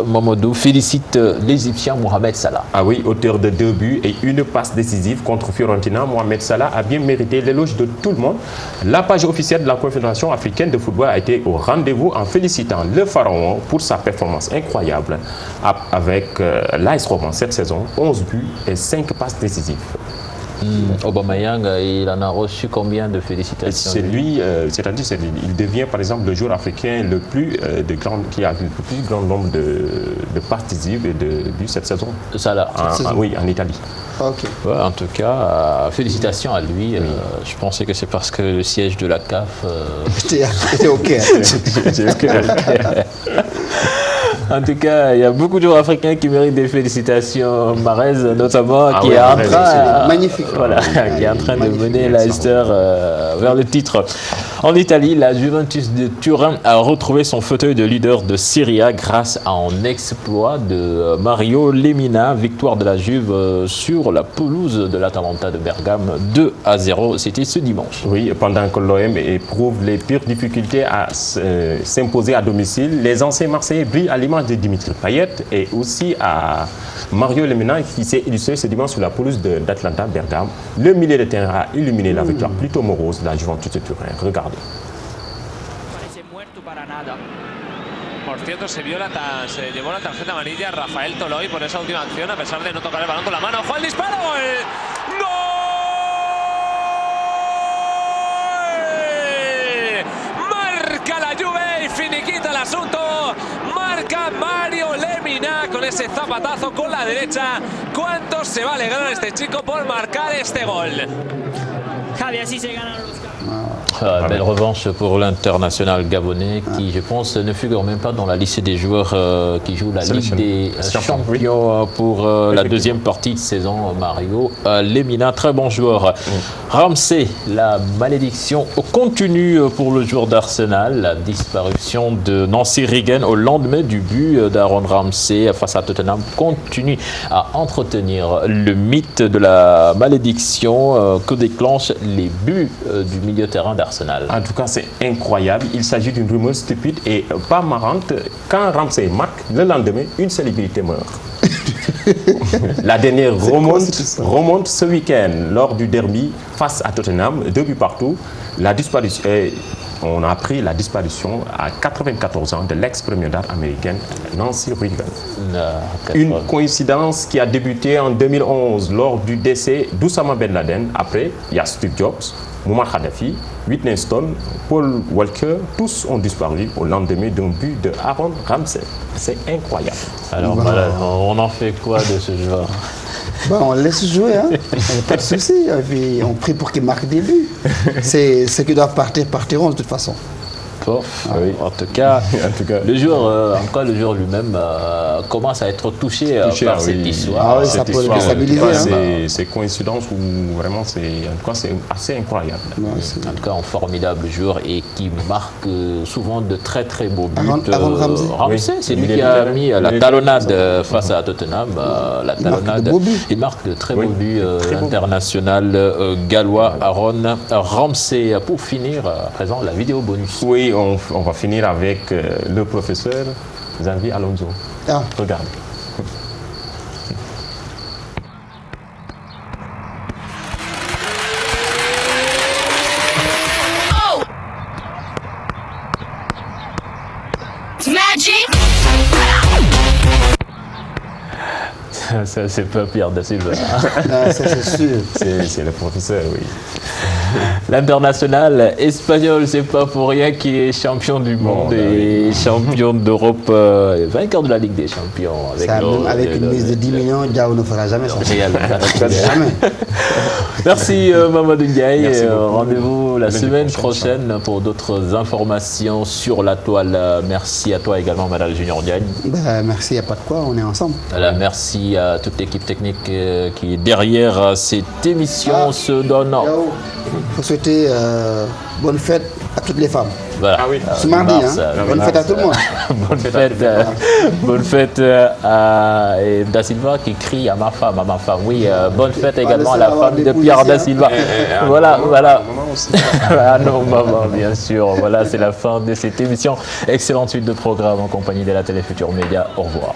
Mamadou, félicite l'Égyptien Mohamed Salah. Ah oui, auteur de 2 buts et une passe décisive contre Fiorentina, Mohamed Salah a bien mérité l'éloge de tout le monde. La page officielle de la Confédération africaine de football a été au rendez-vous en félicitant le Pharaon pour sa performance incroyable avec l'AS Roma cette saison, 11 buts et 5 passes décisives. Aubameyang, il en a reçu combien de félicitations? C'est lui, c'est-à-dire il devient par exemple le joueur africain le plus qui a le plus grand nombre de passes décisives et de buts cette saison. Salah. Oui, en Italie. Okay. Ouais, en tout cas, félicitations à lui. Oui. Je pensais que c'est parce que le siège de la CAF était OK. En tout cas, il y a beaucoup de joueurs africains qui méritent des félicitations. Marez, notamment, qui est en train, magnifique. Voilà, qui est en train de mener Leicester vers le titre. En Italie, la Juventus de Turin a retrouvé son fauteuil de leader de Serie A grâce à un exploit de Mario Lemina. Victoire de la Juve sur la pelouse de l'Atalanta de Bergame, 2-0. C'était ce dimanche. Oui, pendant que l'OM éprouve les pires difficultés à s'imposer à domicile, les anciens Marseillais brillent à l'image de Dimitri Payet et aussi à Mario Lemina qui s'est illustré ce dimanche sur la pelouse d'Atalanta Bergame. Le milieu de terrain a illuminé la victoire plutôt morose de la Juventus de Turin. Regardez. Por cierto, se llevó la tarjeta amarilla Rafael Toloi por esa última acción, a pesar de no tocar el balón con la mano. ¡Ojo al disparo! ¡Gol! Marca la Juve y finiquita el asunto. Marca Mario Lemina con ese zapatazo con la derecha. ¿Cuánto se va a alegrar este chico por marcar este gol? Javi, así se ganan los... Belle revanche pour l'international gabonais qui, je pense, ne figure même pas dans la liste des joueurs qui jouent la Ligue des Champions pour la deuxième partie de saison. Mario Lemina, très bon joueur. Ramsey, la malédiction continue pour le joueur d'Arsenal. La disparition de Nancy Reagan au lendemain du but d'Aaron Ramsey face à Tottenham continue à entretenir le mythe de la malédiction que déclenchent les buts du milieu de terrain d'Arsenal. En tout cas, c'est incroyable. Il s'agit d'une rumeur stupide et pas marrante. Quand Ramsey marque, le lendemain, une célébrité meurt. La dernière remonte ce week-end lors du derby face à Tottenham, 2 buts partout. La disparition, on a appris la disparition à 94 ans de l'ex-première dame américaine Nancy Reagan. Une coïncidence qui a débuté en 2011 lors du décès d'Oussama Ben Laden. Après, il y a Steve Jobs, Muammar Kadhafi, Whitney Houston, Paul Walker, tous ont disparu au lendemain d'un but de Aaron Ramsey. C'est incroyable. Alors, on en fait quoi de ce joueur? On le laisse jouer, hein. Pas de souci. On prie pour qu'il marque des buts. Ceux qui doivent partir partiront de toute façon. Oui. En tout cas, le joueur lui-même commence à être touché par cette histoire. Ça peut le déstabiliser. C'est coïncidence ou vraiment c'est assez incroyable. En tout cas, un formidable joueur et qui marque souvent de très très beaux buts. Aaron Ramsey, c'est lui qui a mis la talonnade face à Tottenham. La talonnade, il marque de très beaux buts. International gallois Aaron Ramsey. Pour finir, à présent, la vidéo bonus. Oui. On va finir avec le professeur Xavi Alonso. Regardez. Ça, c'est pas Pierre Da Silva. Ça, c'est sûr. C'est le professeur, oui. L'international espagnol, c'est pas pour rien qu'il est champion du monde et champion d'Europe, vainqueur de la Ligue des Champions. Avec une mise de 10 millions, Diao ne fera jamais ça. Jamais. Merci Mamadou Ndiaye. Rendez-vous la semaine prochaine pour d'autres informations sur la toile. Merci à toi également, Madame Junior Diagne. Merci, il n'y a pas de quoi, on est ensemble. Merci à toute l'équipe technique qui est derrière cette émission. On se donne. Il faut souhaiter bonne fête à toutes les femmes. Voilà. Ce mardi, bonne fête à tout le monde. Bonne fête à Da Silva qui crie à ma femme, Oui, bonne fête également à la femme de Pierre Da Silva. Voilà. À nos mamans, bien sûr. Voilà, c'est la fin de cette émission. Excellente suite de programme en compagnie de la Télé Futur Média. Au revoir.